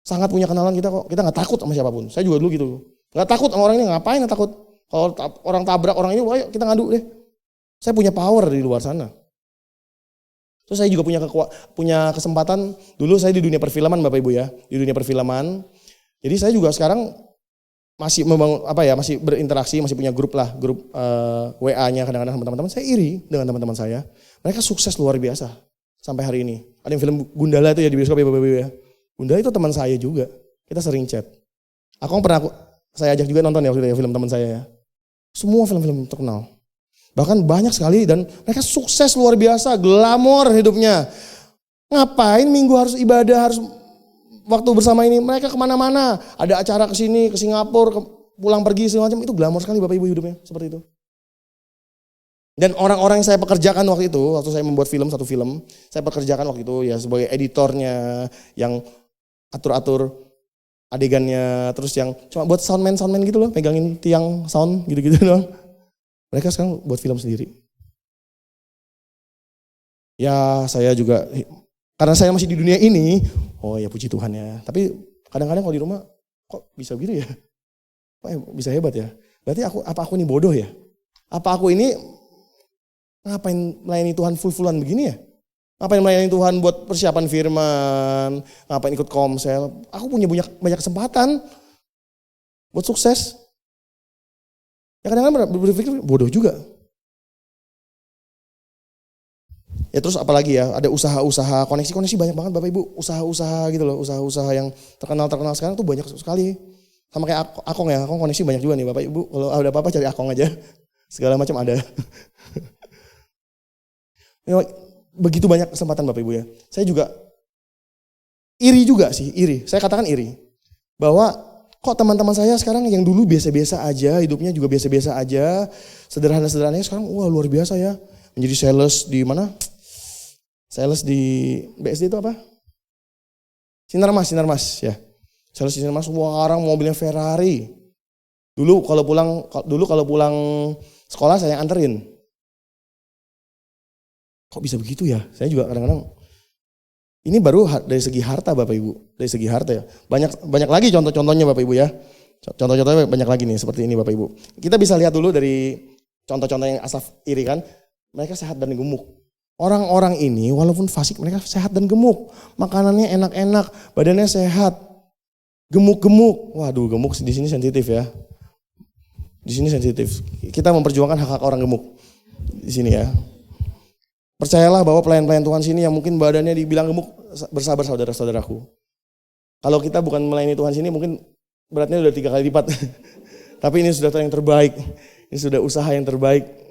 A: Sangat punya kenalan kita kok, kita gak takut sama siapapun. Saya juga dulu gitu. Gak takut sama orang ini, ngapain gak takut. Kalau orang tabrak orang ini, ayo kita ngadu deh. Saya punya power di luar sana. Terus saya juga punya kesempatan, dulu saya di dunia perfilman Bapak Ibu ya, di dunia perfilman. Jadi saya juga sekarang masih membangun masih berinteraksi, masih punya grup lah, grup WA-nya kadang-kadang teman-teman saya iri dengan teman-teman saya. Mereka sukses luar biasa sampai hari ini. Ada yang film Gundala itu ya di bioskop ya Bapak Ibu ya. Gundala itu teman saya juga. Kita sering chat. Saya ajak juga nonton ya waktu itu ya film teman saya ya. Semua film-film terkenal. Bahkan banyak sekali dan mereka sukses luar biasa, glamor hidupnya. Ngapain minggu harus ibadah, harus waktu bersama ini, mereka kemana-mana. Ada acara ke sini, ke Singapura, pulang pergi segala macam. Itu glamor sekali Bapak Ibu hidupnya, seperti itu. Dan orang-orang yang saya pekerjakan waktu itu, waktu saya membuat satu film, saya pekerjakan waktu itu ya sebagai editornya, yang atur-atur adegannya, terus yang cuma buat soundman gitu loh, pegangin tiang sound gitu-gitu doang. Mereka sekarang buat film sendiri. Ya saya juga, karena saya masih di dunia ini, oh ya puji Tuhan ya. Tapi kadang-kadang kalau di rumah, kok bisa gitu ya? Kok bisa hebat ya? Berarti aku ini bodoh ya? Apa aku ini ngapain melayani Tuhan full-fullan begini ya? Ngapain melayani Tuhan buat persiapan firman? Ngapain ikut komsel? Aku punya banyak kesempatan buat sukses. Ya kadang-kadang berpikir bodoh juga. Ya terus apalagi ya, ada usaha-usaha, koneksi banyak banget Bapak Ibu, usaha-usaha gitu loh, usaha-usaha yang terkenal sekarang tuh banyak sekali. Sama kayak Akong ya, Akong koneksi banyak juga nih Bapak Ibu, kalau ada apa-apa cari Akong aja, segala macam ada. Ya, begitu banyak kesempatan Bapak Ibu ya. Saya juga iri, saya katakan iri. Bahwa kok teman-teman saya sekarang yang dulu biasa-biasa aja, hidupnya juga biasa-biasa aja, sederhana-sederhananya sekarang wah luar biasa ya. Menjadi sales di mana? Sales di BSD itu apa? Sinarmas ya. Sales di Sinarmas, wah orang mobilnya Ferrari. Dulu kalau pulang sekolah saya anterin. Kok bisa begitu ya? Saya juga kadang-kadang ini baru dari segi harta Bapak Ibu, dari segi harta ya. Banyak lagi contoh-contohnya Bapak Ibu ya. Contoh-contohnya banyak lagi nih seperti ini Bapak Ibu. Kita bisa lihat dulu dari contoh-contoh yang Asaf iri kan. Mereka sehat dan gemuk. Orang-orang ini walaupun fasik mereka sehat dan gemuk. Makanannya enak-enak, badannya sehat. Gemuk-gemuk. Waduh, gemuk di sini sensitif ya. Di sini sensitif. Kita memperjuangkan hak-hak orang gemuk di sini ya. Percayalah bahwa pelayan-pelayan Tuhan sini yang mungkin badannya dibilang gemuk, bersabar saudara-saudaraku. Kalau kita bukan melayani Tuhan sini mungkin beratnya udah 3 kali lipat. Tapi ini sudah yang terbaik. Ini sudah usaha yang terbaik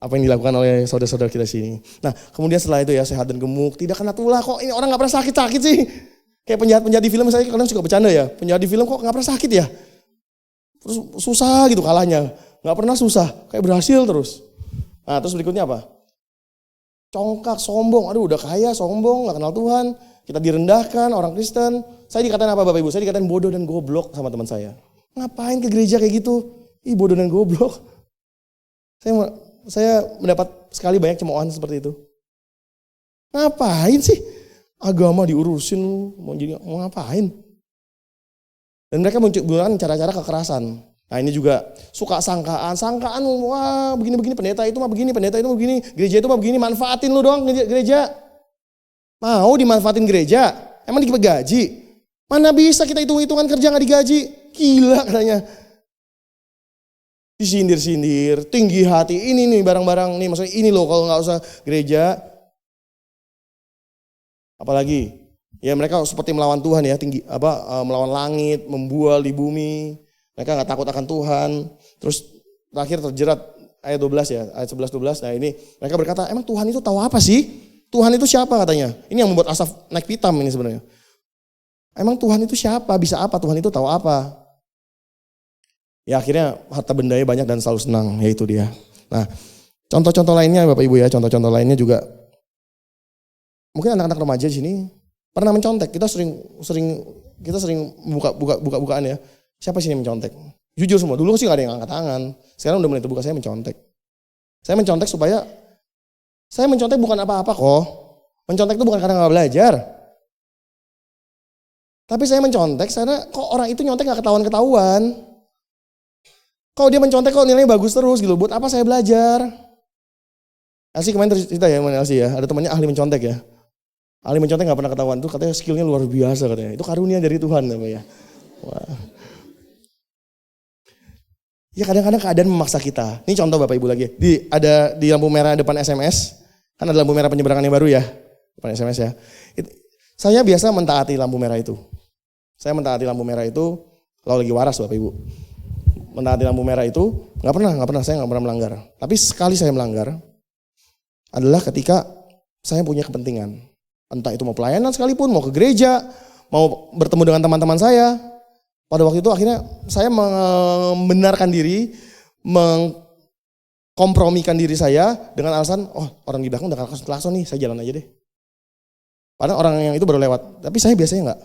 A: apa yang dilakukan oleh saudara-saudara kita sini. Nah kemudian setelah itu ya sehat dan gemuk, tidak kena tulah. Kok ini orang gak pernah sakit-sakit sih? Kayak penjahat-penjahat di film, saya kadang suka bercanda ya. Penjahat di film kok gak pernah sakit ya? Terus susah gitu kalahnya. Gak pernah susah, kayak berhasil terus. Nah terus berikutnya apa? Congkak, sombong, aduh udah kaya, sombong, gak kenal Tuhan. Kita direndahkan, orang Kristen. Saya dikatain apa Bapak Ibu? Saya dikatain bodoh dan goblok sama teman saya. Ngapain ke gereja kayak gitu? Ih bodoh dan goblok. Saya mendapat sekali banyak cemoohan seperti itu. Ngapain sih? Agama diurusin lu, mau ngapain? Dan mereka menggunakan cara-cara kekerasan. Nah ini juga suka sangkaan, wah begini-begini pendeta itu mah begini, gereja itu mah begini, manfaatin lu doang gereja. Mau dimanfaatin gereja? Emang digaji? Mana bisa kita hitung-hitungan kerja gak digaji? Gila katanya. Disindir-sindir, tinggi hati, ini nih barang-barang nih, maksudnya ini loh kalau gak usah gereja. Apalagi, ya mereka seperti melawan Tuhan ya, melawan langit, membual di bumi. Mereka gak takut akan Tuhan. Terus terakhir terjerat ayat 12 ya, ayat 11-12. Nah ini mereka berkata, emang Tuhan itu tahu apa sih? Tuhan itu siapa katanya? Ini yang membuat Asaf naik pitam ini sebenarnya. Emang Tuhan itu siapa? Bisa apa? Tuhan itu tahu apa? Ya akhirnya harta bendanya banyak dan selalu senang, yaitu dia. Nah contoh-contoh lainnya Bapak Ibu ya, contoh-contoh lainnya juga. Mungkin anak-anak remaja di sini pernah mencontek. Kita sering buka-bukaan ya. Siapa sih yang mencontek? Jujur semua, dulu sih gak ada yang angkat tangan. Sekarang udah mulai terbuka, saya mencontek. Saya mencontek supaya, saya mencontek bukan apa-apa kok. Mencontek itu bukan karena gak belajar. Tapi saya mencontek karena kok orang itu nyontek gak ketahuan-ketahuan. Kalau dia mencontek kok nilainya bagus terus gitu. Buat apa saya belajar? Elsie kemarin cerita ya, Elsie ya. Ada temannya ahli mencontek ya. Ahli mencontek gak pernah ketahuan tuh, katanya skillnya luar biasa katanya. Itu karunia dari Tuhan apa ya. Wah. Ya kadang-kadang keadaan memaksa kita. Ini contoh Bapak Ibu lagi. Ada di lampu merah depan SMS. Kan ada lampu merah penyeberangan yang baru ya. Depan SMS ya. Saya biasa mentaati lampu merah itu. Saya mentaati lampu merah itu kalau lagi waras Bapak Ibu. Mentaati lampu merah itu saya nggak pernah melanggar. Tapi sekali saya melanggar adalah ketika saya punya kepentingan. Entah itu mau pelayanan sekalipun, mau ke gereja, mau bertemu dengan teman-teman saya. Pada waktu itu akhirnya saya membenarkan diri, mengkompromikan diri saya dengan alasan, orang di belakang udah klakson nih, saya jalan aja deh. Padahal orang yang itu baru lewat, tapi saya biasanya enggak.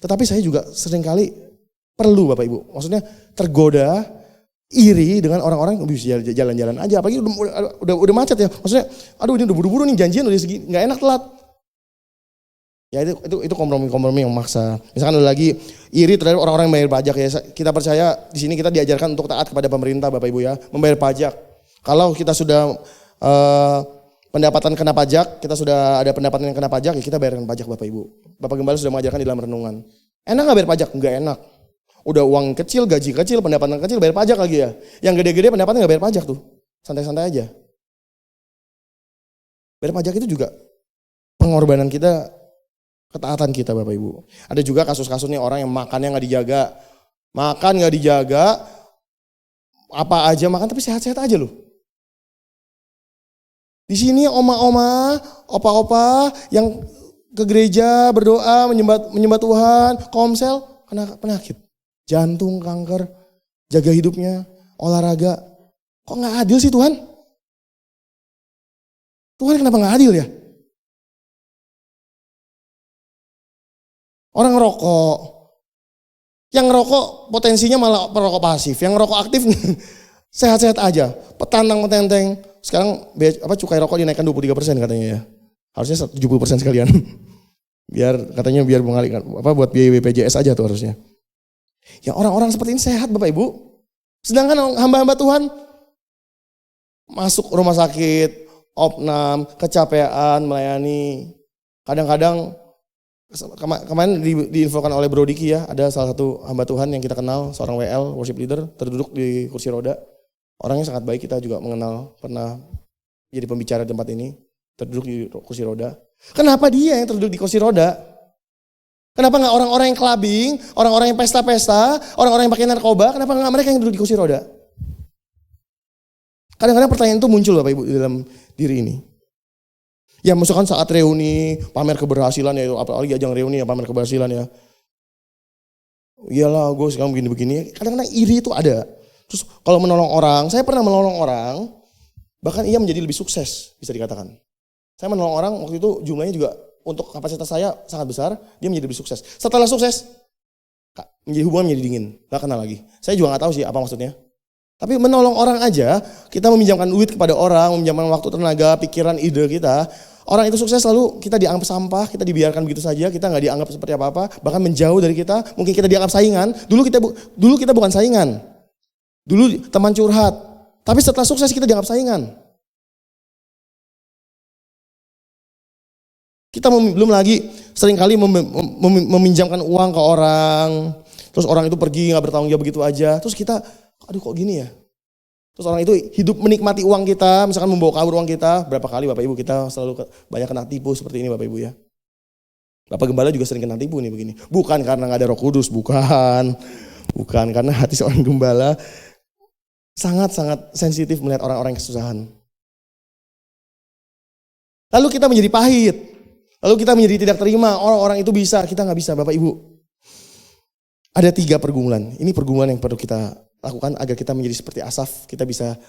A: Tetapi saya juga seringkali perlu Bapak Ibu, maksudnya tergoda, iri dengan orang-orang yang bisa jalan-jalan aja, apalagi udah macet ya, maksudnya aduh ini udah buru-buru nih janjian udah segini, nggak enak telat. Ya itu kompromi yang maksa. Misalkan lagi iri terhadap orang-orang yang bayar pajak ya. Kita percaya di sini kita diajarkan untuk taat kepada pemerintah Bapak Ibu ya, membayar pajak. Kalau kita sudah pendapatan kena pajak, kita sudah ada pendapatan yang kena pajak, ya kita bayarkan pajak Bapak Ibu. Bapak Gembala sudah mengajarkan di dalam renungan. Enak nggak bayar pajak? Nggak enak. Udah uang kecil, gaji kecil, pendapatan kecil, bayar pajak lagi ya. Yang gede-gede pendapatan nggak bayar pajak tuh, santai-santai aja. Bayar pajak itu juga pengorbanan kita, ketaatan kita Bapak Ibu. Ada juga kasus-kasusnya orang yang makannya nggak dijaga, apa aja makan tapi sehat-sehat aja loh. Di sini oma-oma, opa-opa yang ke gereja berdoa menyembah Tuhan, komsel kena penyakit, jantung, kanker, jaga hidupnya, olahraga. Kok nggak adil sih Tuhan? Tuhan kenapa nggak adil ya? Orang ngerokok, yang ngerokok potensinya malah perokok pasif, yang ngerokok aktif sehat-sehat aja, petantang-petenteng. Sekarang cukai rokok dinaikkan 23% katanya ya, harusnya 70% sekalian. biar mengalihkan buat biaya BPJS aja tuh harusnya. Ya orang-orang seperti ini sehat Bapak Ibu. Sedangkan hamba-hamba Tuhan masuk rumah sakit, opnam, kecapean melayani. Kadang-kadang kemarin diinfokan oleh Bro Diki ya, ada salah satu hamba Tuhan yang kita kenal, seorang WL, worship leader, terduduk di kursi roda. Orangnya sangat baik, kita juga mengenal, pernah jadi pembicara di tempat ini, terduduk di kursi roda. Kenapa dia yang terduduk di kursi roda? Kenapa nggak orang-orang yang clubbing, orang-orang yang pesta-pesta, orang-orang yang pakai narkoba, kenapa nggak mereka yang duduk di kursi roda? Kadang-kadang pertanyaan itu muncul Bapak Ibu di dalam diri ini. Ya misalkan saat reuni, pamer keberhasilan ya, apalagi ajang reuni ya pamer keberhasilan ya. Iyalah gue sekarang begini-begini, kadang-kadang iri itu ada. Terus kalau menolong orang, saya pernah menolong orang, bahkan ia menjadi lebih sukses bisa dikatakan. Saya menolong orang waktu itu jumlahnya juga untuk kapasitas saya sangat besar, dia menjadi lebih sukses. Setelah sukses, hubungan menjadi dingin, gak kenal lagi. Saya juga gak tahu sih apa maksudnya. Tapi menolong orang aja, kita meminjamkan duit kepada orang, meminjamkan waktu, tenaga, pikiran, ide kita. Orang itu sukses lalu kita dianggap sampah, kita dibiarkan begitu saja, kita gak dianggap seperti apa-apa, bahkan menjauh dari kita, mungkin kita dianggap saingan. Dulu kita bukan saingan. Dulu teman curhat, tapi setelah sukses kita dianggap saingan. Kita belum lagi seringkali meminjamkan uang ke orang, terus orang itu pergi gak bertanggung jawab begitu aja, terus kita, aduh kok gini ya. Terus orang itu hidup menikmati uang kita, misalkan membawa kabur uang kita, berapa kali Bapak Ibu kita selalu banyak kena tipu seperti ini Bapak Ibu ya. Bapak Gembala juga sering kena tipu nih begini, bukan karena gak ada Roh Kudus, bukan karena hati seorang gembala sangat-sangat sensitif melihat orang-orang yang kesusahan. Lalu kita menjadi pahit. Lalu kita menjadi tidak terima. Orang-orang itu bisa, kita gak bisa Bapak Ibu. Ada 3 pergumulan. Ini pergumulan yang perlu kita lakukan agar kita menjadi seperti Asaf. Kita bisa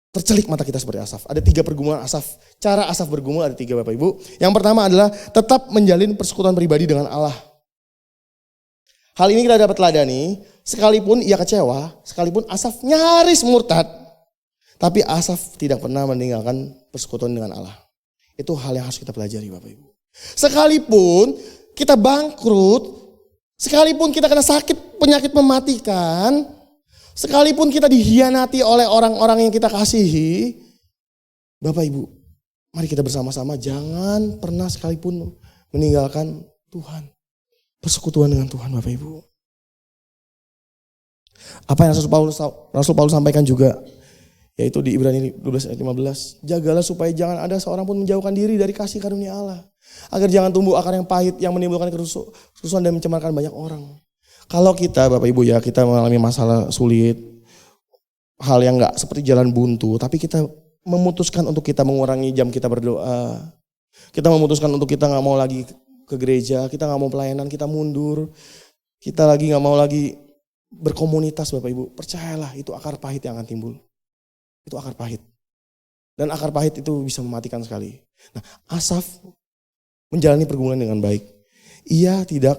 A: tercelik mata kita seperti Asaf. Ada 3 pergumulan Asaf. Cara Asaf bergumul ada 3 Bapak Ibu. Yang pertama adalah tetap menjalin persekutuan pribadi dengan Allah. Hal ini kita dapat teladani, sekalipun ia kecewa, sekalipun Asaf nyaris murtad, tapi Asaf tidak pernah meninggalkan persekutuan dengan Allah. Itu hal yang harus kita pelajari Bapak Ibu. Sekalipun kita bangkrut, sekalipun kita kena sakit penyakit mematikan, sekalipun kita dihianati oleh orang-orang yang kita kasihi, Bapak Ibu, mari kita bersama-sama jangan pernah sekalipun meninggalkan Tuhan. Persekutuan dengan Tuhan Bapak Ibu. Apa yang Rasul Paulus sampaikan juga, yaitu di Ibrani 12 ayat 15. Jagalah supaya jangan ada seorang pun menjauhkan diri dari kasih karunia Allah. Agar jangan tumbuh akar yang pahit yang menimbulkan kerusuhan dan mencemarkan banyak orang. Kalau kita Bapak Ibu ya, kita mengalami masalah sulit, hal yang gak seperti jalan buntu, tapi kita memutuskan untuk kita mengurangi jam kita berdoa. Kita memutuskan untuk kita gak mau lagi ke gereja, kita gak mau pelayanan, kita mundur. Kita lagi gak mau lagi berkomunitas Bapak Ibu. Percayalah itu akar pahit yang akan timbul. Itu akar pahit. Dan akar pahit itu bisa mematikan sekali. Nah, Asaf menjalani pergumulan dengan baik. Ia tidak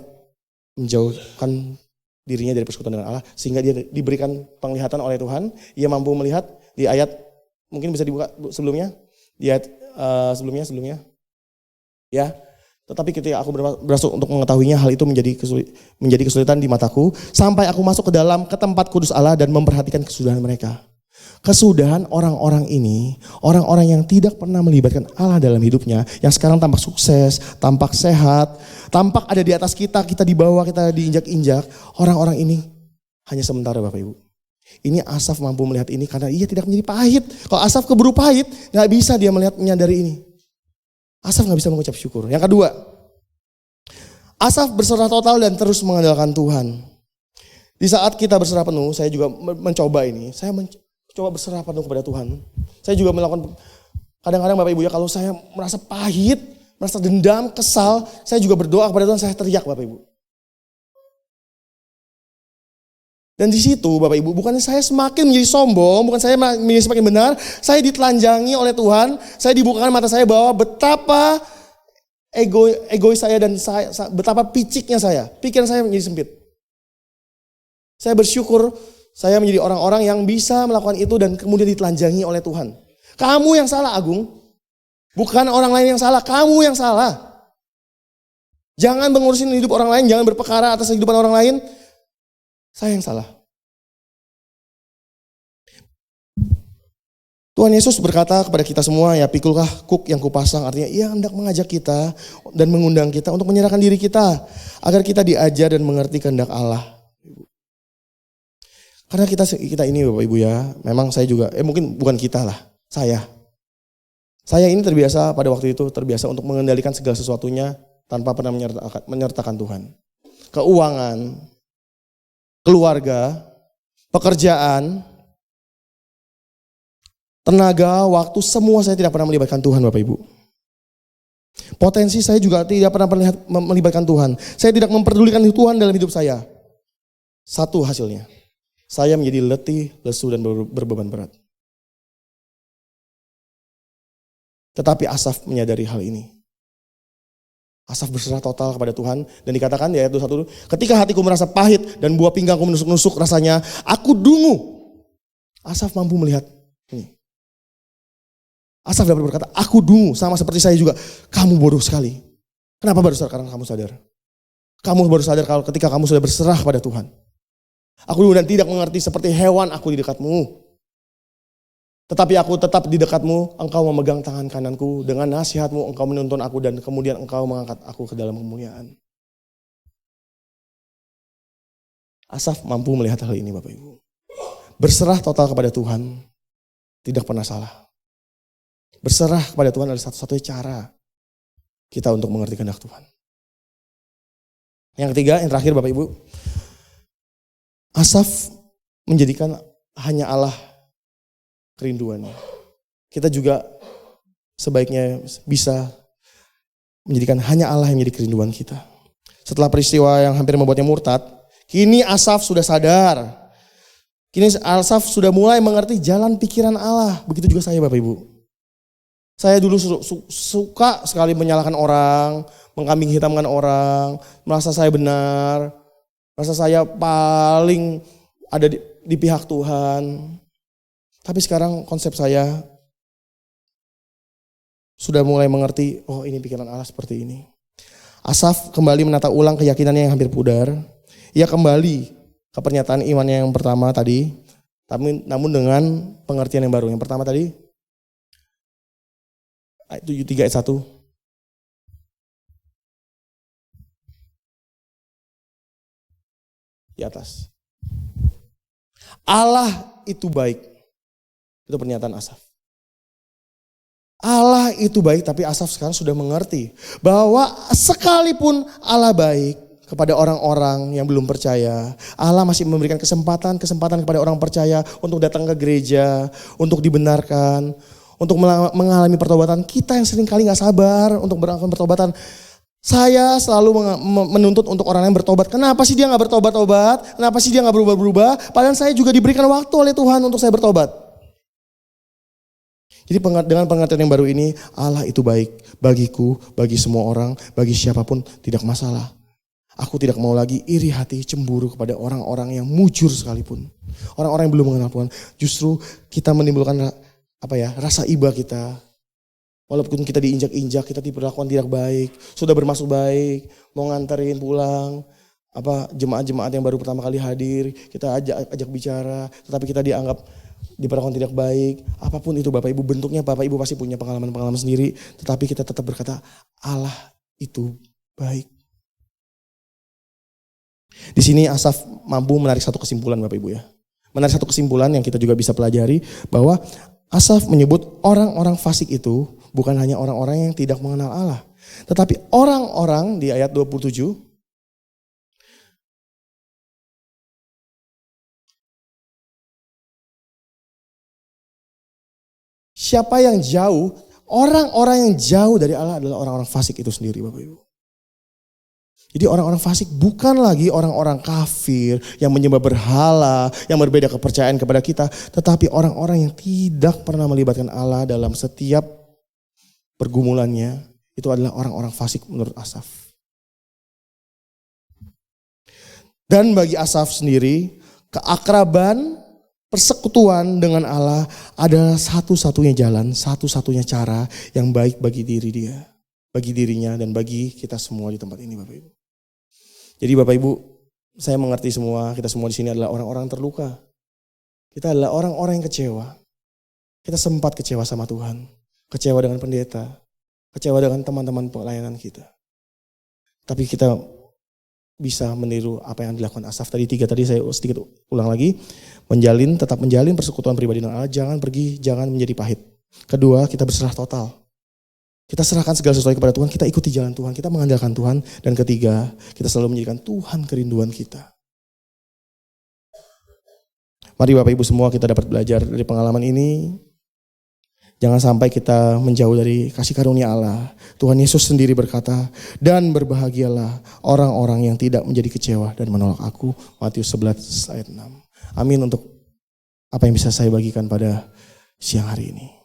A: menjauhkan dirinya dari persekutuan dengan Allah, sehingga dia diberikan penglihatan oleh Tuhan. Ia mampu melihat di ayat, mungkin bisa dibuka sebelumnya, di ayat sebelumnya. Ya, tetapi ketika aku berasuk untuk mengetahuinya, hal itu menjadi kesulitan di mataku, sampai aku masuk ke tempat kudus Allah dan memperhatikan kesudahan mereka. Kesudahan orang-orang ini, orang-orang yang tidak pernah melibatkan Allah dalam hidupnya, yang sekarang tampak sukses, tampak sehat, tampak ada di atas kita, kita di bawah, kita diinjak-injak. Orang-orang ini hanya sementara Bapak Ibu. Ini Asaf mampu melihat ini karena ia tidak menjadi pahit. Kalau Asaf keburu pahit, gak bisa dia menyadari ini. Asaf gak bisa mengucap syukur. Yang kedua, Asaf berserah total dan terus mengandalkan Tuhan. Di saat kita berserah penuh, saya juga mencoba ini, coba berserah penuh kepada Tuhan. Saya juga melakukan, kadang-kadang Bapak Ibu ya, kalau saya merasa pahit, merasa dendam, kesal, saya juga berdoa kepada Tuhan, saya teriak Bapak Ibu. Dan di situ Bapak Ibu, bukan saya semakin menjadi sombong, bukan saya menjadi semakin benar, saya ditelanjangi oleh Tuhan, saya dibukakan mata saya bahwa betapa egois saya dan betapa piciknya saya, pikiran saya menjadi sempit. Saya bersyukur saya menjadi orang-orang yang bisa melakukan itu dan kemudian ditelanjangi oleh Tuhan. Kamu yang salah Agung. Bukan orang lain yang salah, kamu yang salah. Jangan mengurusin hidup orang lain, jangan berperkara atas kehidupan orang lain. Saya yang salah. Tuhan Yesus berkata kepada kita semua, ya pikulkah kuk yang kupasang, artinya ia hendak mengajak kita dan mengundang kita untuk menyerahkan diri kita agar kita diajar dan mengerti kehendak Allah. Karena kita ini Bapak Ibu ya, memang saya juga, mungkin bukan kita lah, saya ini pada waktu itu terbiasa untuk mengendalikan segala sesuatunya tanpa pernah menyertakan Tuhan. Keuangan, keluarga, pekerjaan, tenaga, waktu, semua saya tidak pernah melibatkan Tuhan Bapak Ibu. Potensi saya juga tidak pernah melibatkan Tuhan. Saya tidak memperdulikan Tuhan dalam hidup saya. Satu hasilnya, saya menjadi letih, lesu, dan berbeban berat. Tetapi Asaf menyadari hal ini. Asaf berserah total kepada Tuhan. Dan dikatakan di ayat 21, ketika hatiku merasa pahit dan buah pinggangku menusuk-nusuk rasanya, aku dungu. Asaf mampu melihat ini. Asaf dapat berkata, aku dungu, sama seperti saya juga. Kamu bodoh sekali. Kenapa baru sadar? Karena kamu sadar. Kamu baru sadar kalau ketika kamu sudah berserah kepada Tuhan. Aku dan tidak mengerti seperti hewan aku di dekatmu. Tetapi aku tetap di dekatmu, engkau memegang tangan kananku. Dengan nasihatmu engkau menuntun aku dan kemudian engkau mengangkat aku ke dalam kemuliaan. Asaf mampu melihat hal ini Bapak Ibu. Berserah total kepada Tuhan tidak pernah salah. Berserah kepada Tuhan adalah satu-satunya cara kita untuk mengerti kehendak Tuhan. Yang ketiga, yang terakhir Bapak Ibu. Asaf menjadikan hanya Allah kerinduannya. Kita juga sebaiknya bisa menjadikan hanya Allah yang menjadi kerinduan kita. Setelah peristiwa yang hampir membuatnya murtad, kini Asaf sudah sadar. Kini Asaf sudah mulai mengerti jalan pikiran Allah. Begitu juga saya Bapak Ibu. Saya dulu suka sekali menyalahkan orang, mengkambing hitamkan orang, merasa saya benar. Rasa saya paling ada di pihak Tuhan. Tapi sekarang konsep saya sudah mulai mengerti, oh ini pikiran Allah seperti ini. Asaf kembali menata ulang keyakinannya yang hampir pudar. Ia kembali ke pernyataan imannya yang pertama tadi, namun dengan pengertian yang baru. Yang pertama tadi, ayat 73 ayat 1. Di atas. Allah itu baik. Itu pernyataan Asaf. Allah itu baik, tapi Asaf sekarang sudah mengerti bahwa sekalipun Allah baik kepada orang-orang yang belum percaya, Allah masih memberikan kesempatan kepada orang percaya untuk datang ke gereja, untuk dibenarkan, untuk mengalami pertobatan. Kita yang seringkali gak sabar untuk melakukan pertobatan. Saya selalu menuntut untuk orang yang bertobat. Kenapa sih dia gak bertobat-tobat? Kenapa sih dia gak berubah-berubah? Padahal saya juga diberikan waktu oleh Tuhan untuk saya bertobat. Jadi dengan pengertian yang baru ini, Allah itu baik bagiku, bagi semua orang, bagi siapapun tidak masalah. Aku tidak mau lagi iri hati, cemburu kepada orang-orang yang mujur sekalipun. Orang-orang yang belum mengenal Tuhan. Justru kita menimbulkan rasa iba kita. Walaupun kita diinjak-injak, kita diperlakukan tidak baik, sudah bermaksud baik, mau nganterin pulang, jemaat-jemaat yang baru pertama kali hadir, kita ajak bicara, tetapi kita diperlakukan tidak baik. Apapun itu Bapak Ibu, bentuknya Bapak Ibu pasti punya pengalaman-pengalaman sendiri, tetapi kita tetap berkata Allah itu baik. Di sini Asaf mampu menarik satu kesimpulan Bapak Ibu ya. Menarik satu kesimpulan yang kita juga bisa pelajari bahwa Asaf menyebut orang-orang fasik itu bukan hanya orang-orang yang tidak mengenal Allah. Tetapi orang-orang di ayat 27. Siapa yang jauh, orang-orang yang jauh dari Allah adalah orang-orang fasik itu sendiri Bapak Ibu. Jadi orang-orang fasik bukan lagi orang-orang kafir yang menyembah berhala, yang berbeda kepercayaan kepada kita. Tetapi orang-orang yang tidak pernah melibatkan Allah dalam setiap pergumulannya. Itu adalah orang-orang fasik menurut Asaf. Dan bagi Asaf sendiri, keakraban, persekutuan dengan Allah adalah satu-satunya jalan, satu-satunya cara yang baik bagi diri dia, bagi dirinya dan bagi kita semua di tempat ini Bapak Ibu. Jadi Bapak Ibu, saya mengerti semua, kita semua di sini adalah orang-orang terluka. Kita adalah orang-orang yang kecewa. Kita sempat kecewa sama Tuhan, kecewa dengan pendeta, kecewa dengan teman-teman pelayanan kita. Tapi kita bisa meniru apa yang dilakukan Asaf tadi saya sedikit ulang lagi. Tetap menjalin persekutuan pribadi dengan Allah, jangan pergi, jangan menjadi pahit. Kedua, kita berserah total. Kita serahkan segala sesuatu kepada Tuhan, kita ikuti jalan Tuhan, kita mengandalkan Tuhan. Dan ketiga, kita selalu menjadikan Tuhan kerinduan kita. Mari Bapak Ibu semua kita dapat belajar dari pengalaman ini. Jangan sampai kita menjauh dari kasih karunia Allah. Tuhan Yesus sendiri berkata, dan berbahagialah orang-orang yang tidak menjadi kecewa dan menolak aku. Matius 11 ayat 6. Amin untuk apa yang bisa saya bagikan pada siang hari ini.